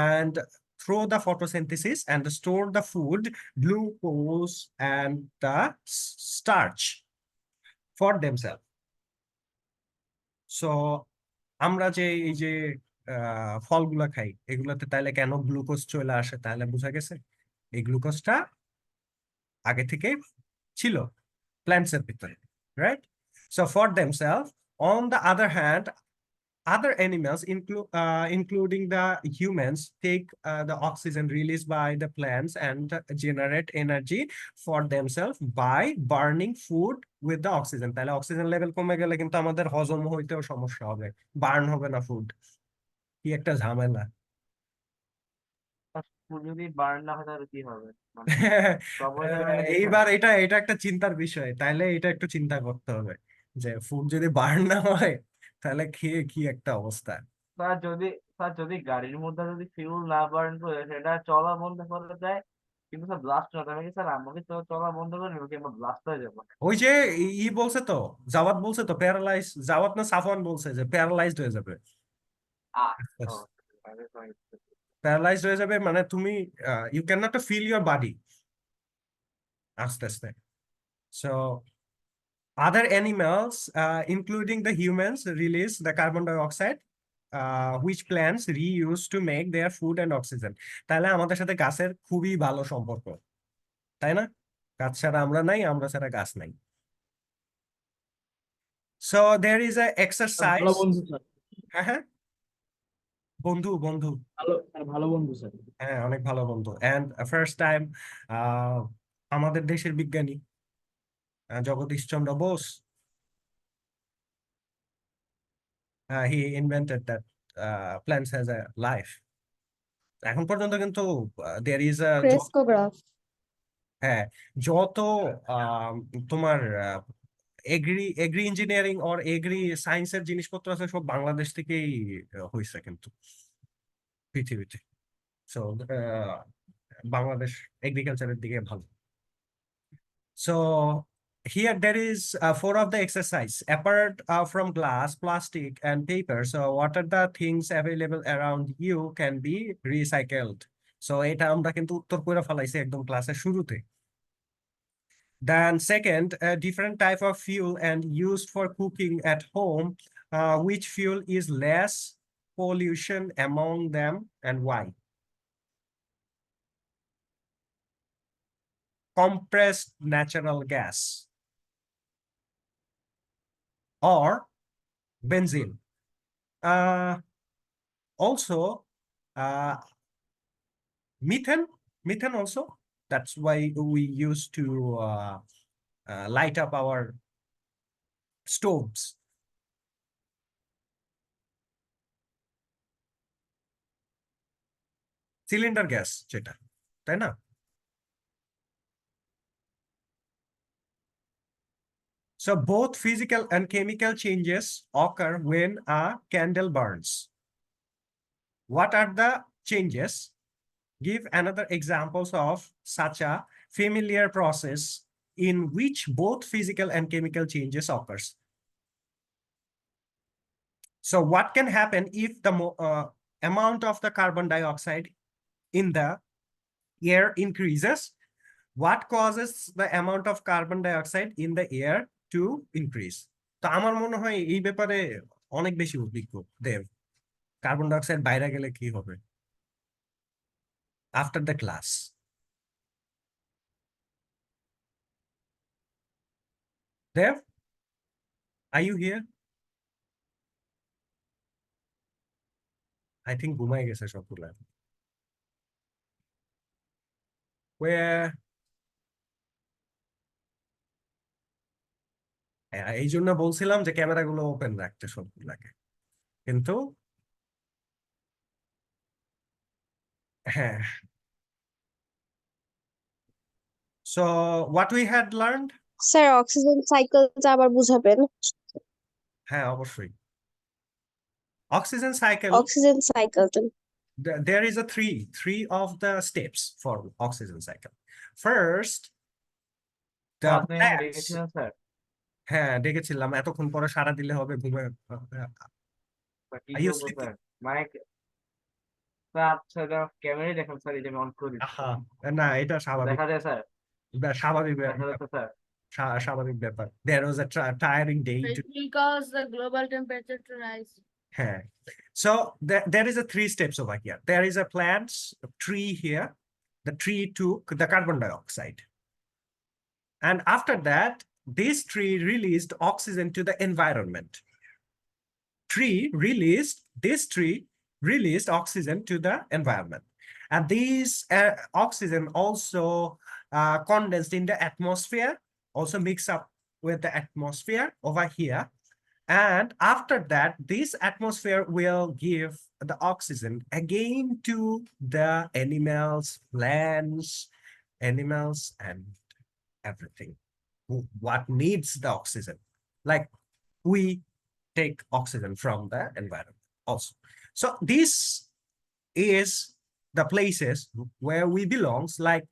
and through the photosynthesis and store the food, glucose and the starch for themselves. So আমরা যে এই যে ফলগুলা খাই এগুলাতে তাহলে কেন glucose চলে আসে তাহলে বোঝা গেছে এই গ্লুকোজটা আগে থেকে ছিল plants এর ভিতরে, right? So for themselves, on the other hand, other animals, including the humans, take the oxygen released by the plants and generate energy for themselves by burning food with the oxygen. তাহলে oxygen level কমে গেলে কিন্তু আমাদের হজম হইতেও সমস্যা হবে, burn হবে না ফুড, কি একটা ঝামেলা। ফুড যদি বার্ন না হয় তাহলে কি হবে? মানে সবাই তো এইবার এটা এটা একটা চিন্তার বিষয়, তাইলে এটা একটু চিন্তা করতে হবে যে ফুড যদি বার্ন না হয় তাহলে খেয়ে কি একটা অবস্থা। স্যার যদি গাড়ির মধ্যে যদি ফিউল না বার্ন করে সেটা চলা বন্ধ করে দেয়, কিন্তু স্যার ব্লাস্ট না থাকে, স্যার আমাকে তো চলা বন্ধ করে নেবো কিংবা ব্লাস্ট হয়ে যাবো। ওই যে ই বলছে তো, জাওয়াত বলছে তো প্যারালাইজ, জাওয়াত না সাফওয়ান বলছে যে প্যারালাইজড হয়ে যাবে। আহ ও, আরে ভাই, প্যারালাইজড হয়ে যাবে মানে তুমি you can not feel your body আস্তে আস্তে। So other animals, including the humans, release the carbon dioxide, which plants reuse to make their food and oxygen. তাহলে আমাদের সাথে গাছের খুবই ভালো সম্পর্ক, তাই না? গাছ ছাড়া আমরা নাই, আমরা ছাড়া গাছ নাই। So there is a ভালো exercise. বন্ধু স্যার, হ্যাঁ হ্যাঁ, বন্ধু বন্ধু, ভালো বন্ধু স্যার। হ্যাঁ অনেক ভালো বন্ধু। And first time আমাদের দেশের বিজ্ঞানী Jagadish Chandra Bose, he invented that plants has a life. এখন পর্যন্ত কিন্তু there is a Frescograph. হ্যাঁ যত আহ, তোমার এগ্রি ইঞ্জিনিয়ারিং অর এগ্রি সায়েন্সের জিনিসপত্র আছে সব বাংলাদেশ থেকেই হয়েছে কিন্তু পৃথিবীতে। সো বাংলাদেশ এগ্রিকালচারের দিকে ভালো। So here there is four of the exercise apart from glass, plastic, and paper. So what are the things available around you can be recycled? So এটা আমরা কিন্তু উত্তর করে ফেলাইছি একদম ক্লাসের শুরুতে। Then second, a different type of fuel and used for cooking at home. Which fuel is less pollution among them and why? Compressed natural gas or benzene. Also, methane also. That's why we used to light up our stoves. Cylinder gas যেটা, তাই না? So both physical and chemical changes occur when a candle burns. What are the changes? Give another examples of such a familiar process in which both physical and chemical changes occurs. So what can happen if the amount of the carbon dioxide in the air increases? What causes the amount of carbon dioxide in the air to increase? তো আমার মনে হয় এই ব্যাপারে অনেক বেশি অভিজ্ঞ দেব। Carbon dioxide বাইরে গেলে কি হবে? After the class. Dev, are you here? I think ঘুমাই গেছে সবগুলা। Where এই জন্য বলছিলাম যে ক্যামেরাগুলো ওপেন রাখতে সবগুলাকে, কিন্তু হ্যাঁ। So what we had learned? Sir, oxygen cycle টা আবার বুঝাবেন? হ্যাঁ অবশ্যই। Oxygen cycle, Oxygen cycle টা। there is a three of the steps for oxygen cycle. First, the আপনি আমাকে plants, ডেকেছিলেন স্যার? হ্যাঁ ডেকেছিলাম, এতক্ষণ পরে সাড়া দিলে হবে ঘুমে। কি Are you করবো sleeping? Sir? Mike sir, sir ক্যামেরাই দেখেন স্যার, এই যে আমি অন করে দিচ্ছি। আহা, না এটা স্বাভাবিক, দেখা যায় স্যার? স্বাভাবিক দেখা যাচ্ছে স্যার? স্বাভাবিক ব্যাপার। There was a tiring day. It will cause the global temperature to rise. হ্যাঁ, so there is a 3 steps over here. There is a plant tree here. The tree took the carbon dioxide, and after that this tree released oxygen to the environment. This tree released oxygen to the environment, and these oxygen also condensed in the atmosphere, also mix up with the atmosphere over here. And after that, this atmosphere will give the oxygen again to the animals, plants, and everything. What needs the oxygen? Like we take oxygen from the environment also. So this is the places where we belongs, like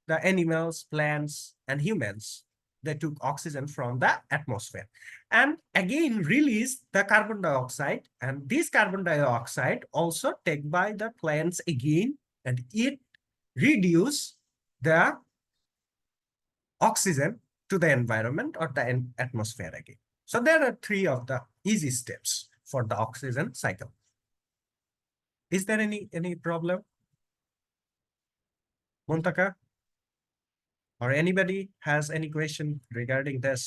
the animals, plants, and humans. They took oxygen from the atmosphere and again release the carbon dioxide, and this carbon dioxide also take by the plants again, and it reduce the oxygen to the environment or the atmosphere again. So there are 3 of the easy steps for the oxygen cycle. Is there any problem, Muntaka? Or anybody has any question regarding this?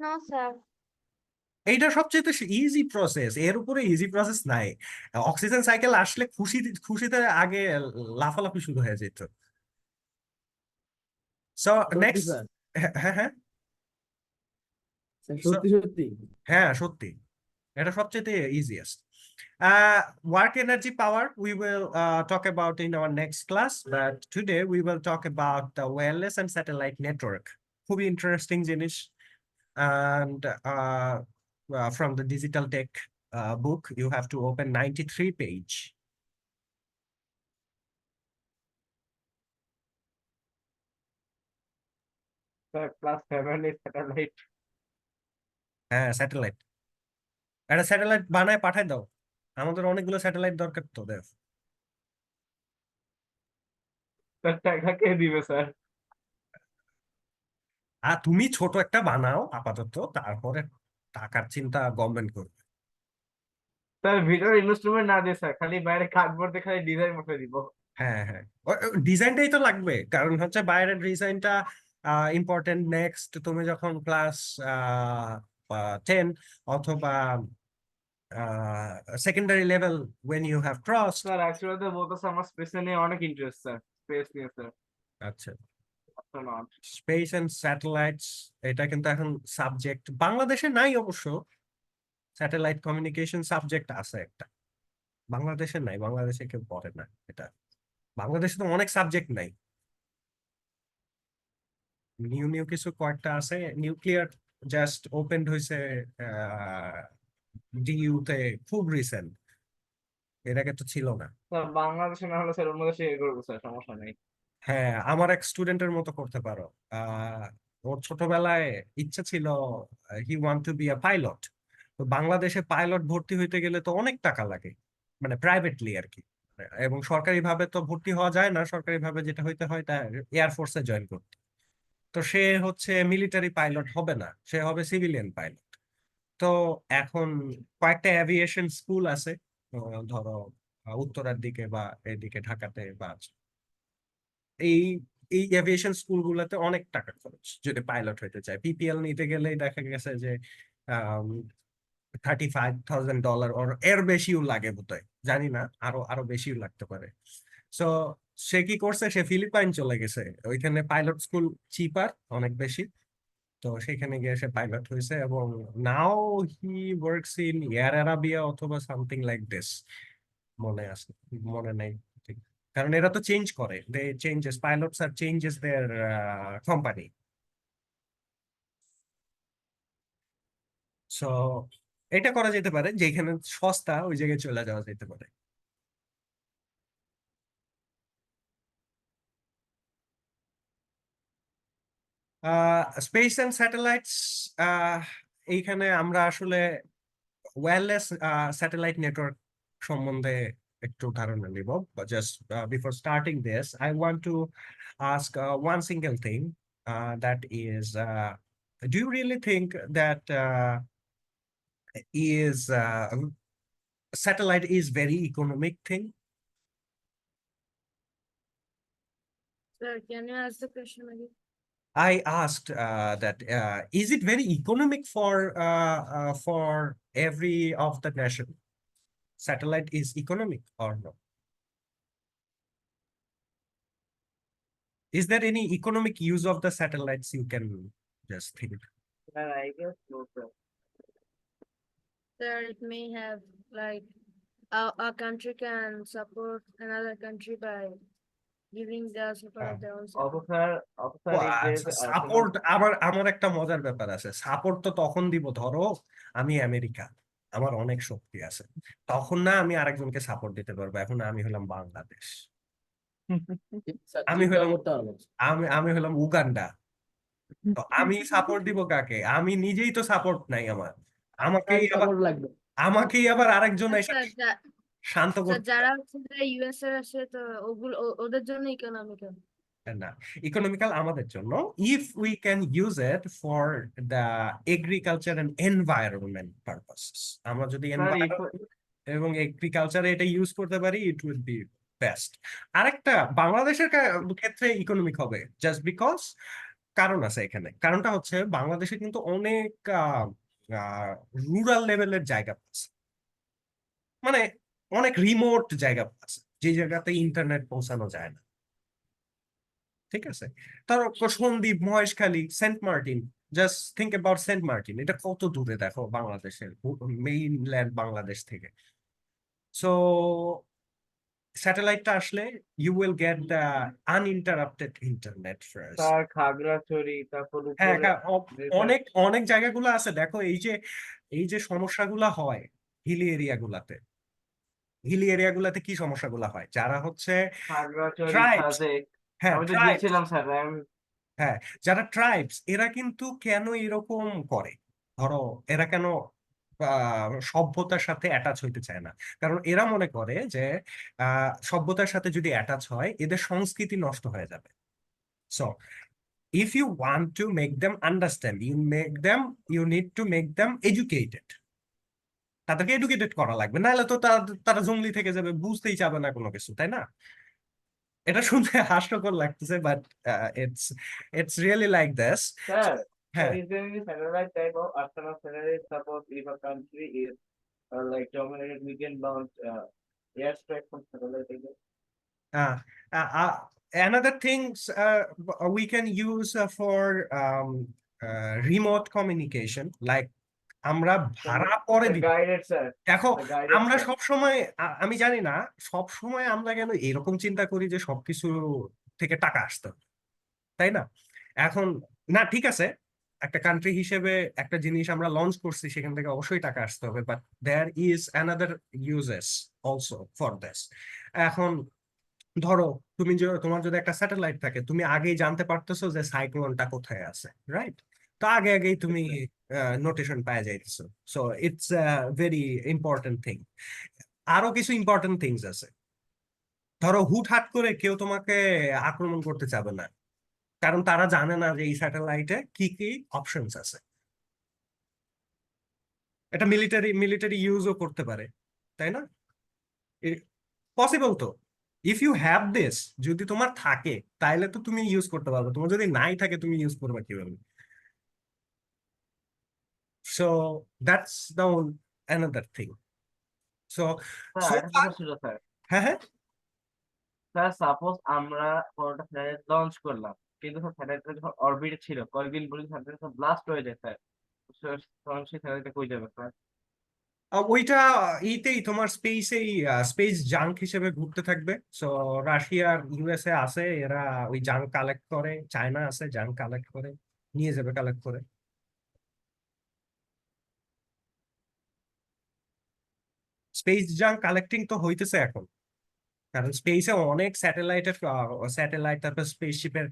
No, sir. এইটা সবচেয়ে easy process, এর উপরে easy process নাই। Oxygen cycle আসলে খুশিতে আগে লাফালাফি শুরু হয়ে যেত। সো নেক্সট, স্যার হ্যাঁ হ্যাঁ সত্যি সত্যি হ্যাঁ সত্যি এটা সবচেয়ে easiest. Work energy power we will talk about in our next class, but today we will talk about the wireless and satellite network. খুবই ইন্টারেস্টিং জিনিস। And from the digital tech book, you have to open 93 page. Sir, class 7 is satellite. হ্যাঁ satellite, একটা satellite বানায় পাঠাই দাও, আমাদের অনেকগুলো satellite দরকার তো দেখ। Sir, টাকা কে দিবে স্যার? আর তুমি ছোট একটা বানাও আপাতত, তারপরে টাকার চিন্তা গভর্নমেন্ট করবে। স্যার ভিতরে ইনস্ট্রুমেন্ট না দিয়ে স্যার, খালি বাইরে কার্ডবোর্ডে খালি ডিজাইন বসে দিব। হ্যাঁ হ্যাঁ, ডিজাইনটাই তো লাগবে, কারণ হচ্ছে বাইরের ডিজাইনটা ইম্পর্টেন্ট। নেক্সট তুমি যখন ক্লাস 10 অথবা secondary level when you have crossed। Sir actually তো বলতেছে আমার স্পেস নিয়ে অনেক ইন্টারেস্ট স্যার, স্পেস নিয়ে স্যার। আচ্ছা, নট স্পেস এন্ড স্যাটেলাইটস এটা কিন্তু এখন সাবজেক্ট বাংলাদেশে নাই অবশ্য। স্যাটেলাইট কমিউনিকেশন সাবজেক্ট আছে একটা, বাংলাদেশে নাই, বাংলাদেশে কেউ পড়ে না এটা। বাংলাদেশে তো অনেক সাবজেক্ট নাই, নিউ কিছু কয়েকটা আছে। নিউক্লিয়ার জাস্ট ওপেন হয়েছে ডিইউ তে, খুব রিসেন্ট, এর আগে তো ছিল না। স্যার, বাংলাদেশে না হলে স্যার অন্য দেশে করবো স্যার, সমস্যা নেই। হ্যাঁ, আমার এক স্টুডেন্টের মতো করতে পারো। ওর ছোটবেলায় ইচ্ছা ছিল he want to be a pilot. তো বাংলাদেশে পাইলট ভর্তি হইতে গেলে তো অনেক টাকা লাগে, মানে প্রাইভেটলি আর কি, এবং সরকারি ভাবে তো ভর্তি হওয়া যায় না। সরকারি ভাবে যেটা হইতে হয় তা এয়ারফোর্সে জয়েন করতে। তো সে হচ্ছে মিলিটারি পাইলট হবে না, সে হবে সিভিলিয়ান পাইলট। তো এখন কয়েকটা এভিয়েশন স্কুল আছে, ধরো উত্তরার দিকে বা এদিকে ঢাকাতে, বা এই এই এভিয়েশন স্কুলগুলোতে অনেক টাকা খরচ যদি পাইলট হইতে চায়। পিপিএল নিতে গেলেই দেখা গেছে যে $35,000 ওর এর বেশিও লাগে বোধহয়, জানি না, আরো বেশিও লাগতে পারে। সো সে কি করছে, সে ফিলিপাইন চলে গেছে, ওইখানে পাইলট স্কুল চিপার অনেক বেশি। তো সেখানে গিয়ে সে পাইলট হয়েছে, এবং now he works in Air Arabia অথবা সামথিং লাইক দিস, মনে আছে, মনে নেই ঠিক, কারণ এরা তো চেঞ্জ করে, দে চেঞ্জেস, পাইলটস আর চেঞ্জেস দেয়ার কোম্পানি। সো এটা করা যেতে পারে, যেখানে সস্তা ওই জায়গায় চলে যাওয়া যেতে পারে। স্পেস অ্যান্ড স্যাটেলাইটস, এইখানে আমরা আসলে ওয়্যারলেস স্যাটেলাইট নেটওয়ার্ক সম্বন্ধে একটু ধারণা নিব। Just before starting this, I want to ask one single thing. that is, do you really think that is satellite is very economic thing? Sir, can you ask the question again? I asked that is it very economic for every of the nation? Satellite is economic or no? Is there any economic use of the satellites you can just think? Sir, I guess no, sir. Sir, it may have like a country can support another country by giving the support of their own satellite. Officer, if there is support আমার একটা মজার ব্যাপার আছে, support তো তখন দিব, ধরো আমি আমেরিকা, আমার অনেক শক্তি আছে, তখন না আমি আরেকজনকে সাপোর্ট দিতে পারবো। এখন আমি হলাম বাংলাদেশ, Sir, আমি চিন্তা হলাম করতে হবে। আমি হলাম উগান্ডা, তো আমি সাপোর্ট দিব কাকে? আমি নিজেই তো সাপোর্ট নাই আমার, আমাকেই আবার Support লাগবে। আরেকজন এসে স্যার শান্ত স্যার, করতে যারা হচ্ছে ইউএস এর আসে তো ওদের জন্য ইকোনমিক্যাল। না, ইকোনমিক্যাল আমাদের জন্য if we can use it for the agriculture and environment purposes. আমরা যদি Sir, environment এবং এগ্রিকালচারে এটা ইউজ করতে পারি, ইট উইল বি বেস্ট। আরেকটা বাংলাদেশের ক্ষেত্রে ইকোনমিক হবে জাস্ট বিকজ, কারণ আছে এখানে। কারণটা হচ্ছে বাংলাদেশে কিন্তু অনেক রুরাল লেভেলের জায়গা আছে, মানে অনেক রিমোট জায়গা আছে যে জায়গাতে ইন্টারনেট পৌঁছানো যায় না, ঠিক আছে? তার Sandwip, Maheshkhali, Saint Martin, just think about Saint Martin, এটা কত দূরে দেখো বাংলাদেশের মেইনল্যান্ড বাংলাদেশ থেকে। সো স্যাটেলাইটটা আসলে you will get the uninterrupted internet first. Sir Khagrachhari, তারপর হ্যাঁ, উপরে অনেক অনেক জায়গাগুলো আছে দেখো, এই যে সমস্যাগুলা হয় হিলি এরিয়াগুলাতে, কি সমস্যাগুলা হয়? যারা হচ্ছে খাগড়াছড়ি, ট্রাইবস, সাজেক, হ্যাঁ আমি তো ট্রাইবস, গিয়েছিলাম স্যার। হ্যাঁ যারা ট্রাইবস, এরা কিন্তু কেন এরকম করে? ধরো এরা কেন সভ্যতার সাথে অ্যাটাচ হইতে চায় না? কারণ এরা মনে করে যে সভ্যতার সাথে যদি অ্যাটাচ হয় এদের সংস্কৃতি নষ্ট হয়ে যাবে। So if you want to make them understand, you need to make them educated. তাদেরকে এডুকেটেড করা লাগবে, নাহলে তো তারা জঙ্গলি থেকে যাবে, বুঝতেই চাবে না কোনো কিছু, তাই না? এটা শুনতে হাস্যকর লাগতেছে, but it's really like this. Sir, হ্যাঁ, is there any satellite type of astronaut satellite? Suppose if a country is like dominated, we can launch airstrike from satellite again. uh, another things we can use for remote communication, like আমরা ভাড়া করে The দিই। guided, sir. দেখো The guided, আমরা sir. সব সময়, আমি জানি না সব সময় আমরা কেন এরকম চিন্তা করি যে সবকিছু থেকে টাকা আসতে হবে, তাই না? এখন না, ঠিক আছে, একটা কান্ট্রি হিসেবে একটা জিনিস আমরা লঞ্চ করছি, সেখান থেকে অবশ্যই টাকা আসতে হবে, but there is another uses also for this. এখন ধরো তোমার যদি একটা স্যাটেলাইট থাকে, তুমি আগেই জানতে পারতেছো যে সাইক্লোনটা কোথায় আছে, রাইট? তো আগেই তুমি নোটেশন পাওয়া যাইতেছো। So it's very important thing. আরো কিছু ইম্পর্টেন্ট থিংস আছে। ধরো হুটহাট করে কেউ তোমাকে আক্রমণ করতে চাবে না, কারণ তারা জানে না যে এই স্যাটেলাইটে কি কি অপশনস আছে। এটা মিলিটারি ইউজও করতে পারে, তাই না? পসিবল তো, ইফ ইউ হ্যাভ দিস, যদি তোমার থাকে তাহলে তো তুমি ইউজ করতে পারবে, তোমার যদি নাই থাকে তুমি ইউজ করবে কিভাবে? So that's the another thing. So Sir, একটা কথা ছিল স্যার। হ্যাঁ হ্যাঁ, স্যার সাপোজ আমরা কোনটা স্যাটেলাইট লঞ্চ করলাম, কিন্তু স্যাটেলাইটটা যখন অরবিটে ছিল কয়েকদিন পরে স্যাটেলাইটটা ব্লাস্ট হয়ে যায় স্যার, তখন সেই স্যাটেলাইটটা কই যাবে স্যার? ওইটা তোমার স্পেস জাঙ্ক হিসেবে ঘুরতে থাকবে। সো রাশিয়ার ইউএসএ আছে, এরা ওই জাঙ্ক কালেক্ট করে, চায়না আছে জাঙ্ক কালেক্ট করে, নিয়ে যাবে কালেক্ট করে। স্পেস জাঙ্ক কালেক্টিং তো হইতেছে এখন, কারণ স্পেসে অনেক স্যাটেলাইট তারপর স্পেসশিপের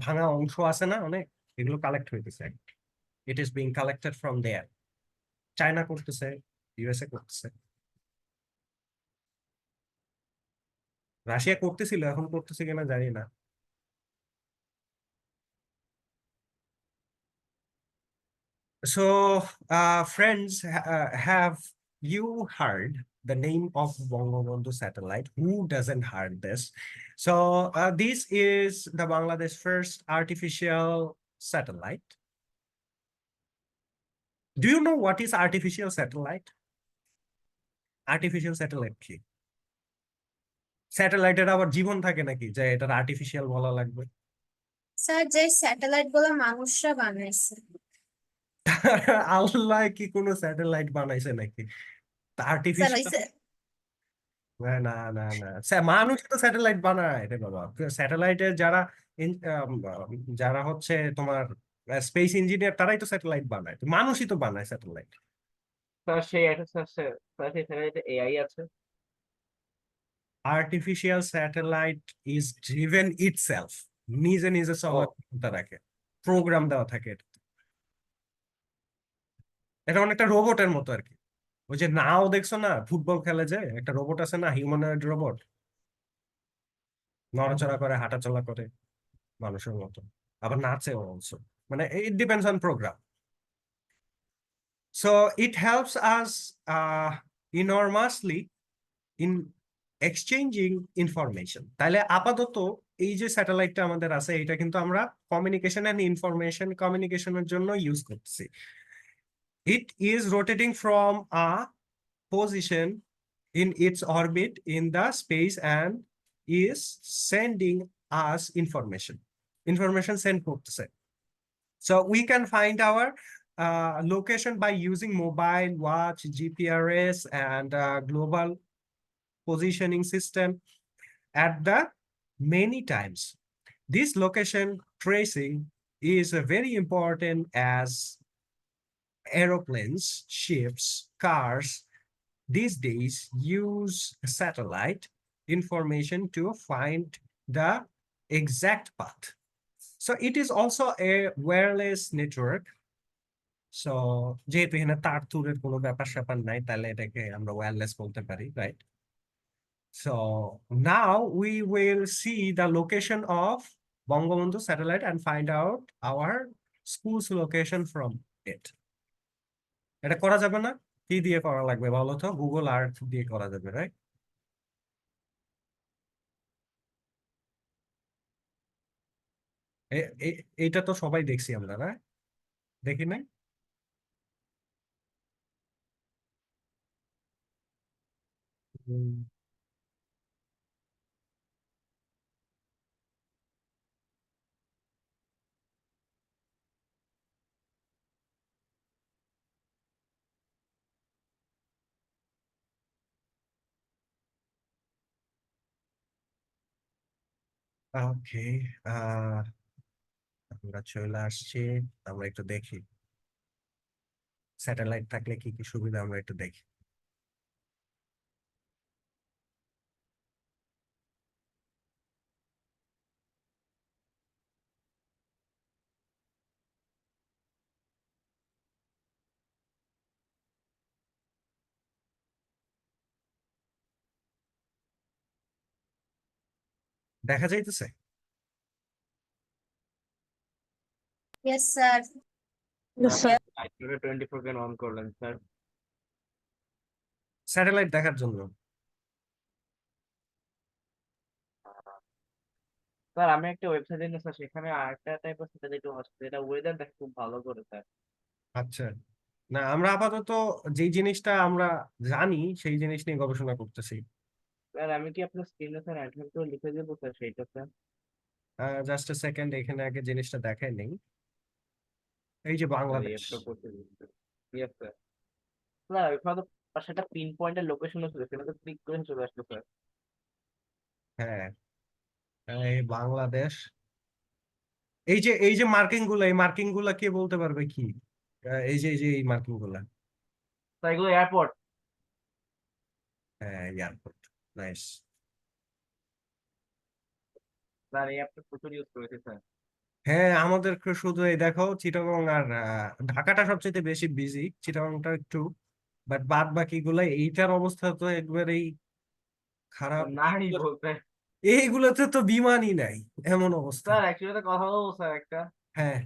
ভাঙা অংশ আছে না অনেক, এগুলো কালেক্ট হইতেছে। It is being collected from there. China করতেছে, ইউএসএ করতেছে, রাশিয়া করতেছিল, এখন করতেছে কিনা জানি না। So, friends, have you heard the name of Bangabandhu satellite? Who doesn't heard this? So, this is the Bangladesh first artificial satellite. Do you know what is artificial satellite? Artificial satellite কি? স্যাটেলাইটের আবার জীবন থাকে নাকি যে এটা artificial বলা লাগবে? Sir যে স্যাটেলাইট গুলো মানুষরা বানাইছে আল্লাহ কি কোনো স্যাটেলাইট বানাইছে নাকি? স্যার আর্টিফিশিয়াল হইছে না না না না মানুষ তো স্যাটেলাইট বানায় রে বাবা। স্যাটেলাইটের যারা যারা হচ্ছে তোমার স্পেস ইঞ্জিনিয়ার তারাই তো স্যাটেলাইট বানায়, তো মানুষই তো বানায় স্যাটেলাইট। স্যার সেই একটা স্যার সেই স্যাটেলাইটে এআই আছে। Artificial satellite is driven itself, নিজে নিজে চলার ক্ষমতা রাখে, প্রোগ্রাম দেওয়া থাকে এটা। এটা অনেকটা রোবটের মতো আর কি। ওই যে নাও দেখছো না, ফুটবল খেলে যে একটা রোবট আছে না, হিউম্যানয়েড রোবট, নড়াচড়া করে হাঁটাচলা করে মানুষের মতো, আবার নাচেও অলসো, মানে it depends on program. So it helps us enormously in exchanging information. তাহলে আপাতত এই যে স্যাটেলাইটটা আমাদের আছে এটা কিন্তু আমরা কমিউনিকেশন এন্ড ইনফরমেশন কমিউনিকেশনের জন্য ইউজ করতেছি। It is rotating from a position in its orbit in the space and is sending us information. Information send করতেছে। So we can find our location by using mobile, watch, GPRS, and global positioning system at the many times. This location tracing is very important as aeroplanes, ships, cars these days use satellite information to find the exact path. So it is also a wireless network. So যেহেতু এখানে তার তুরের কোনো ব্যাপার স্যাপার নাই, তাহলে এটাকে আমরা ওয়্যারলেস বলতে পারি, right? So now we will see the location of Bangabandhu satellite and find out our school's location from it. এটা করা যাবে না? কি দিয়ে করা লাগবে বলো তো? গুগল আর্থ দিয়ে করা যাবে, রাইট? এইটা তো সবাই দেখছি আমরা, না? দেখি নাই? ওকে, আমরা চলে আসছি, আমরা একটু দেখি স্যাটেলাইট থাকলে কি কি সুবিধা আমরা একটু দেখি। দেখা যাইতেছে? Yes sir Yes, sir. 24 কেন অন করলেন স্যার? স্যাটেলাইট দেখার জন্য। স্যার আমি একটা ওয়েবসাইট দেখি স্যার, সেখানে আরেকটা টাইপের স্যাটেলাইট আছে যেটা ওয়েদার দেখে খুব ভালো করে স্যার। আচ্ছা, না আমরা আপাতত যেই জিনিসটা আমরা জানি সেই জিনিস নিয়ে গবেষণা করতেছি। স্যার আমি কি আপনার স্ক্রিনে স্যার অ্যাডভান্স করে লিখে দেবো স্যার সেইটা স্যার? জাস্ট এ সেকেন্ড, এখানে আগে জিনিসটা দেখাই নেই। এই যে স্যার বাংলাদেশ, একটা করতে দিন স্যার। Yes sir. স্যার ওইখানে তো পাশে একটা পিন পয়েন্টের লোকেশন ছিল, সেটা তো ক্লিক করে চলে আসলো স্যার। হ্যাঁ এই বাংলাদেশ, এই যে মার্কিং গুলা, এই মার্কিং গুলা কে বলতে পারবে কি? এই যে এই মার্কিং গুলা, স্যার এগুলো এয়ারপোর্ট। হ্যাঁ এয়ারপোর্ট, নাইস। স্যার এই অ্যাপটা প্রচুর ইউজ করেছি স্যার। হ্যাঁ আমাদের শুধু এই দেখো চিটাগং আর ঢাকাটা সবচেয়ে বেশি বিজি, চিটাগংটা একটু, বাট বাদ বাকি গুলা এইটার অবস্থা তো একবারেই খারাপ। নাই বলতে এইগুলোতে তো বিমানই নাই, এমন অবস্থা। স্যার অ্যাকচুয়ালি কথা বলবো স্যার একটা। হ্যাঁ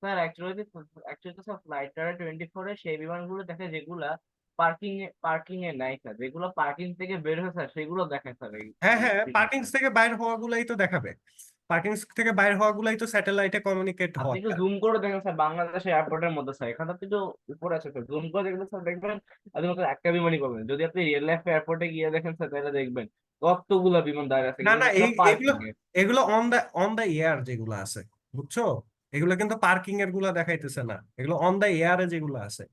স্যার স্যার অ্যাকচুয়ালি তো স্যার ফ্লাইট রাডার 24 এ সেই বিমানগুলো দেখে যেগুলা পার্কিং এ নাই স্যার, যেগুলো পার্কিং থেকে বের হয় স্যার সেগুলো দেখে স্যার এই হ্যাঁ হ্যাঁ, screen এ, পার্কিং স্যার। থেকে বাইর হওয়া গুলাই তো দেখাবে। পার্কিং থেকে বাইর হওয়া গুলাই তো স্যাটেলাইটে কমিউনিকেট আপনি হয়। একটু জুম করে দেখেন স্যার, বাংলাদেশের এয়ারপোর্টের মধ্যে স্যার, এখানে আপনি তো উপরে আছে স্যার, জুম করে দেখবেন স্যার, দেখবেন আপনি মাত্র একটা বিমানই পাবেন। যদি আপনি রিয়েল লাইফ এয়ারপোর্টে গিয়ে দেখেন স্যার, তাহলে দেখবেন কতগুলা বিমান দাঁড়িয়ে আছে, না কিন্তু না, সেগুলো এগুলো পার্কিং এ। এগুলো অন দা এয়ার যেগুলো আছে, বুঝছো? এগুলো কিন্তু পার্কিং এর গুলা দেখাইতেছে না, এগুলো অন দা এয়ারে যেগুলো আছে।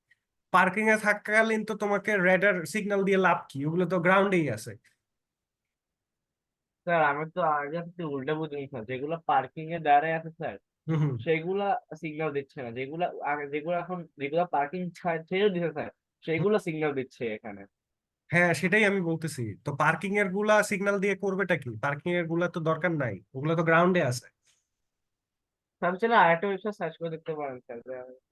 পার্কিং এ থাকাকালীন তো তোমাকে রেডার সিগন্যাল দিয়ে লাভ কি, ওগুলো তো গ্রাউন্ডেই আছে। স্যার আমি তো আগে থেকে উল্টা বুঝিনি স্যার, যেগুলো পার্কিং এ দাঁড়ায় আছে স্যার হুম হুম। সেগুলা সিগন্যাল দিচ্ছে না, যেগুলা আগে যেগুলো এখন যেগুলো পার্কিং ছেড়ে দিছে স্যার সেগুলো সিগন্যাল দিচ্ছে এখানে। হ্যাঁ, সেটাই আমি বলতেছি, তো পার্কিং এর গুলা সিগন্যাল দিয়ে করবেটা কি? পার্কিং এর গুলা তো দরকার নাই, ওগুলো তো গ্রাউন্ডে আছে। স্যার আপনি চাইলে আরেকটা ওয়েবসাইট সার্চ করে দেখতে পারেন স্যার,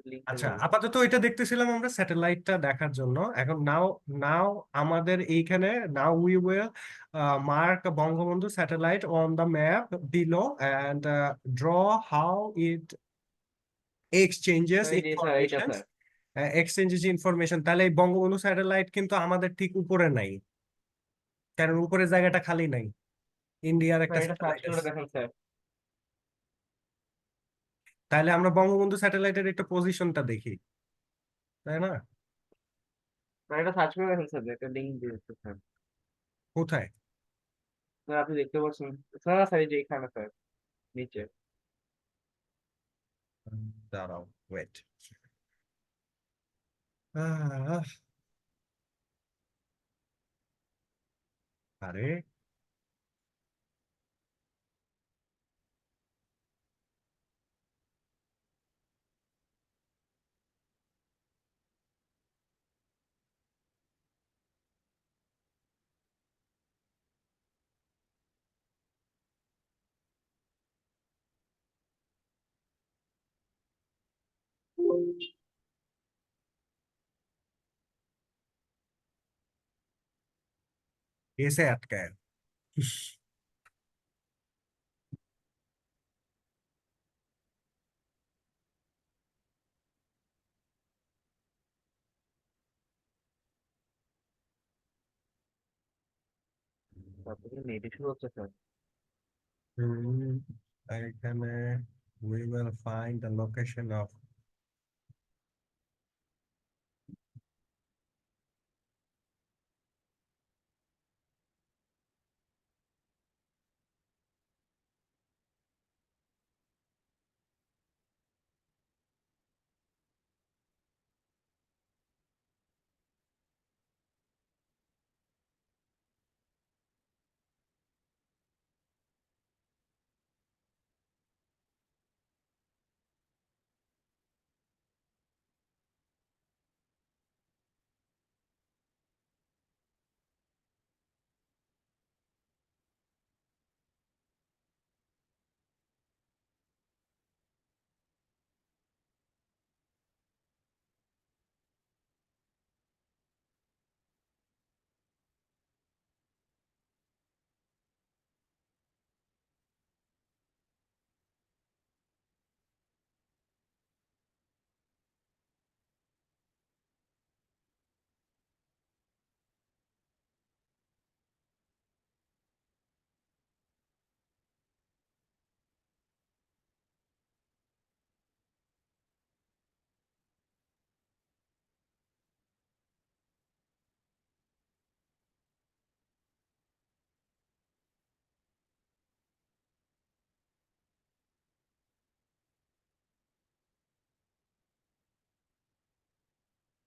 লিঙ্ক আচ্ছা, দেবো। আপাতত এটা দেখতেছিলাম আমরা স্যাটেলাইটটা দেখার জন্য। এখন নাও নাও আমাদের এইখানে, now we will mark Bangabandhu satellite on the map below and draw how it exchanges এই যে স্যার এইটা ইনফরমেশন। স্যার, এক্সচেঞ্জেস ইনফরমেশন, তাহলে এই বঙ্গবন্ধু স্যাটেলাইট কিন্তু আমাদের ঠিক উপরে নাই, কারণ উপরের জায়গাটা খালি নাই, ইন্ডিয়ার স্যার একটা এটা সার্চ স্যাটেলাইট করে আছে। দেখেন স্যার। তাহলে আমরা বঙ্গবন্ধু স্যাটেলাইটের একটু পজিশনটা দেখি, তাই না? স্যার এটা সার্চ করে দেখেন স্যার, একটা লিঙ্ক দিয়েছে স্যার। কোথায়? স্যার আপনি দেখতে পাচ্ছেন স্যার, স্যার এই যে এখানে স্যার নিচে। দাঁড়াও, ওয়েট। আহ, আরে कैसे अटका है? তারপরে নেট ইস্যু হচ্ছে স্যার। Hmm, এখানে we will find the location of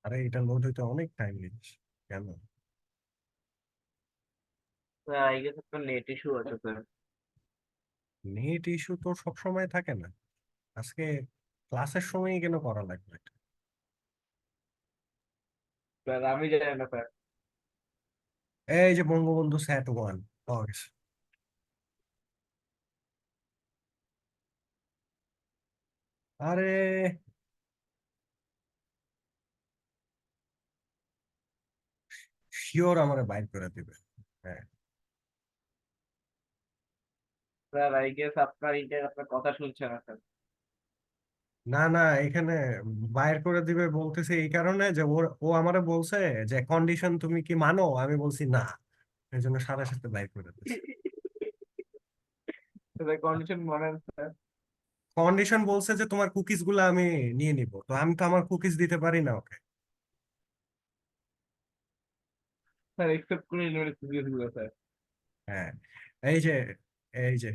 আরে এটা লোড হইতে অনেক টাইম নিচ্ছে কেন? স্যার আই গেস আপনার নেট ইস্যু আছে স্যার। নেট ইস্যু তো সব সময় থাকে না, আজকে ক্লাসের সময়ই কেন করা লাগবে এটা? স্যার আমি জানি না স্যার। এই যে বঙ্গবন্ধু স্যাট 1 পাওয়া গেছে। আরে শিওর আমারে বাইর করে দিবে। হ্যাঁ, স্যার আই গেস আপনার ইন্টারনেট আপনার কথা শুনছে না স্যার। না না, এখানে বাইর করে দিবে বলতেছে এই কারণে যে ও আমারে বলছে যে কন্ডিশন তুমি কি মানো, আমি বলছি না, এই জন্য সাথে সাথে বাইর করে দিচ্ছে। কন্ডিশন মানে স্যার কন্ডিশন বলছে যে তোমার কুকিজ গুলো আমি নিয়ে নিব, তো আমি তো আমার কুকিজ দিতে পারি না ওকে। স্যার একসেপ্ট করে ইউনিভার্সিটি গুলো স্যার। হ্যাঁ, এই যে এই যে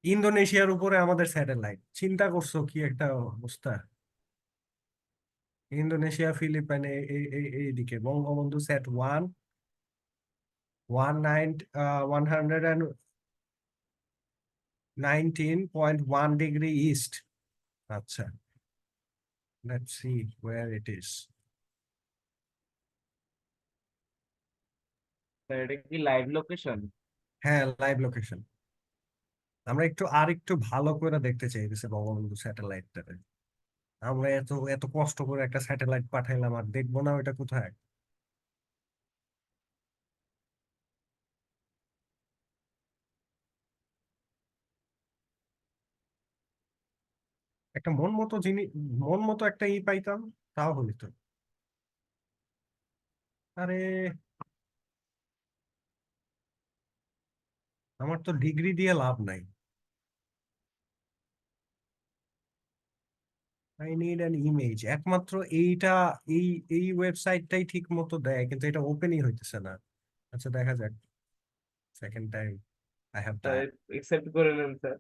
ইন্দোনেশিয়ার উপরে আমাদের স্যাটেলাইট, চিন্তা করছো কি একটা অবস্থা। ইন্দোনেশিয়া, ফিলিপাইন, এইদিকে বঙ্গবন্ধু স্যাট 119.1 ডিগ্রি ইস্ট। আচ্ছা, let's see where it is. Sir এটা কি লাইভ লোকেশন? হ্যাঁ, লাইভ লোকেশন। আমরা একটু ভালো করে দেখতে চাইতেছি বঙ্গবন্ধু স্যাটেলাইটটাকে। আমরা এত এত কষ্ট করে একটা স্যাটেলাইট পাঠাইলাম, আর দেখবো না ওটা কোথায়। একটা মন মতো একটা পাইতাম, তাও হইতো। আরে, আমার তো ডিগ্রি দিয়ে লাভ নাই। I need an image. একমাত্র এইটা, এই এই ওয়েবসাইটটাই ঠিক মতো দেয়, কিন্তু এটা ওপেনই হইতেছে না। আচ্ছা, দেখা যাক। Second time I have sir done. Accept করে নেন স্যার।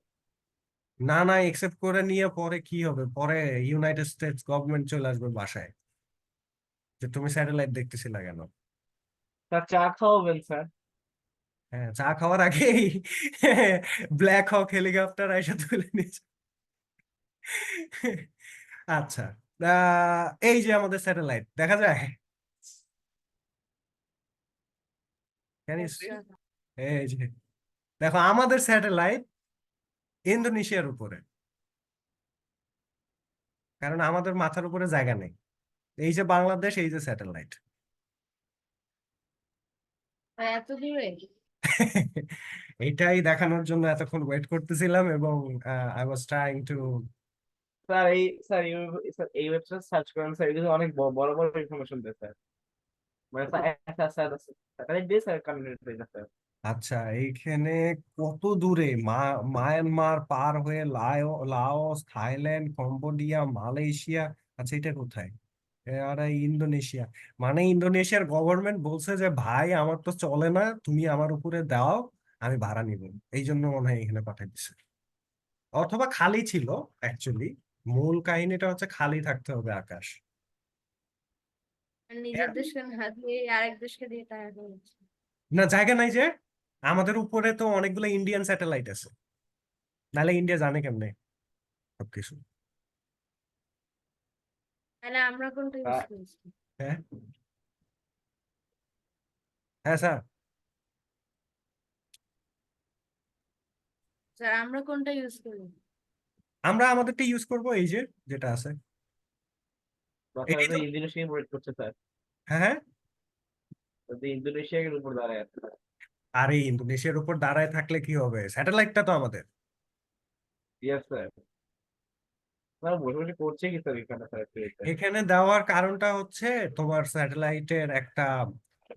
না না, একসেপ্ট করে নিয়ে পরে কি হবে, পরে ইউনাইটেড স্টেটস গভর্নমেন্ট চলে আসবে বাসায় যে তুমি স্যাটেলাইট দেখতেছিলা কেন। স্যার চা খাওয়াবেন স্যার? হ্যাঁ, চা খাওয়ার আগেই ব্ল্যাক হক হেলিকপ্টার এসে তুলে নিয়েছে। আচ্ছা, এই যে আমাদের স্যাটেলাইট দেখা যায়, Can you see? আচ্ছা, এই যে দেখো আমাদের স্যাটেলাইট ইন্দোনেশিয়ার উপরে, কারণ আমাদের মাথার উপরে জায়গা নেই। এই যে বাংলাদেশ, এই যে স্যাটেলাইট। এত দূরে? এইটাই দেখানোর জন্য এতক্ষণ ওয়েট করতেছিলাম, এবং I was trying to. Sir sir এই ওয়েবসাইট সার্চ করেন স্যার, এগুলো অনেক বড় বড় ইনফরমেশন দেয় স্যার। মানে স্যার স্যার স্যার দিয়ে স্যার কমিউনিকেট হয়ে যায় স্যার। আচ্ছা, এইখানে কত দূরে মায়ানমার পার হয়ে লাওস, থাইল্যান্ড, কম্বোডিয়া, মালয়েশিয়া। আচ্ছা, এটা কোথায়? আর এই ইন্দোনেশিয়া। মানে ইন্দোনেশিয়ার গভর্নমেন্ট বলছে যে ভাই আমার তো চলে না, তুমি আমার উপরে দাও, আমি ভাড়া নিব। এই জন্য মনে হয় এখানে পাঠাই দিছে, অথবা খালি ছিল অ্যাকচুয়ালি। মূল কাহিনীটা হচ্ছে খালি থাকতে হবে আকাশ। আর নিজের দেশকে না দিয়ে আরেক দেশকে দিয়ে টাকা হচ্ছে। না, জায়গা নাই যে। আমাদের উপরে তো অনেকগুলো ইন্ডিয়ান স্যাটেলাইট আছে, নাহলে ইন্ডিয়া জানে কেমনে সবকিছু। তাহলে আমরা কোনটা ইউজ করছি? হ্যাঁ, হ্যাঁ স্যার। স্যার আমরা কোনটা ইউজ করি? আমরা আমাদেরটা ইউজ করব, এই যে যেটা আছে। এটাই তো। ইন্দোনেশিয়া প্রোভাইড করছে স্যার। হ্যাঁ হ্যাঁ। ইন্দোনেশিয়ার উপর দাঁড়ায় আছে স্যার। আর এই ইন্দোনেশিয়ার উপর দাঁড়ায় থাকলে কি হবে, স্যাটেলাইটটা তো আমাদের। Yes sir. স্যার বসে বসে করছে কি স্যার এখানে স্যার এটা? এখানে দেওয়ার কারণটা হচ্ছে তোমার স্যাটেলাইটের একটা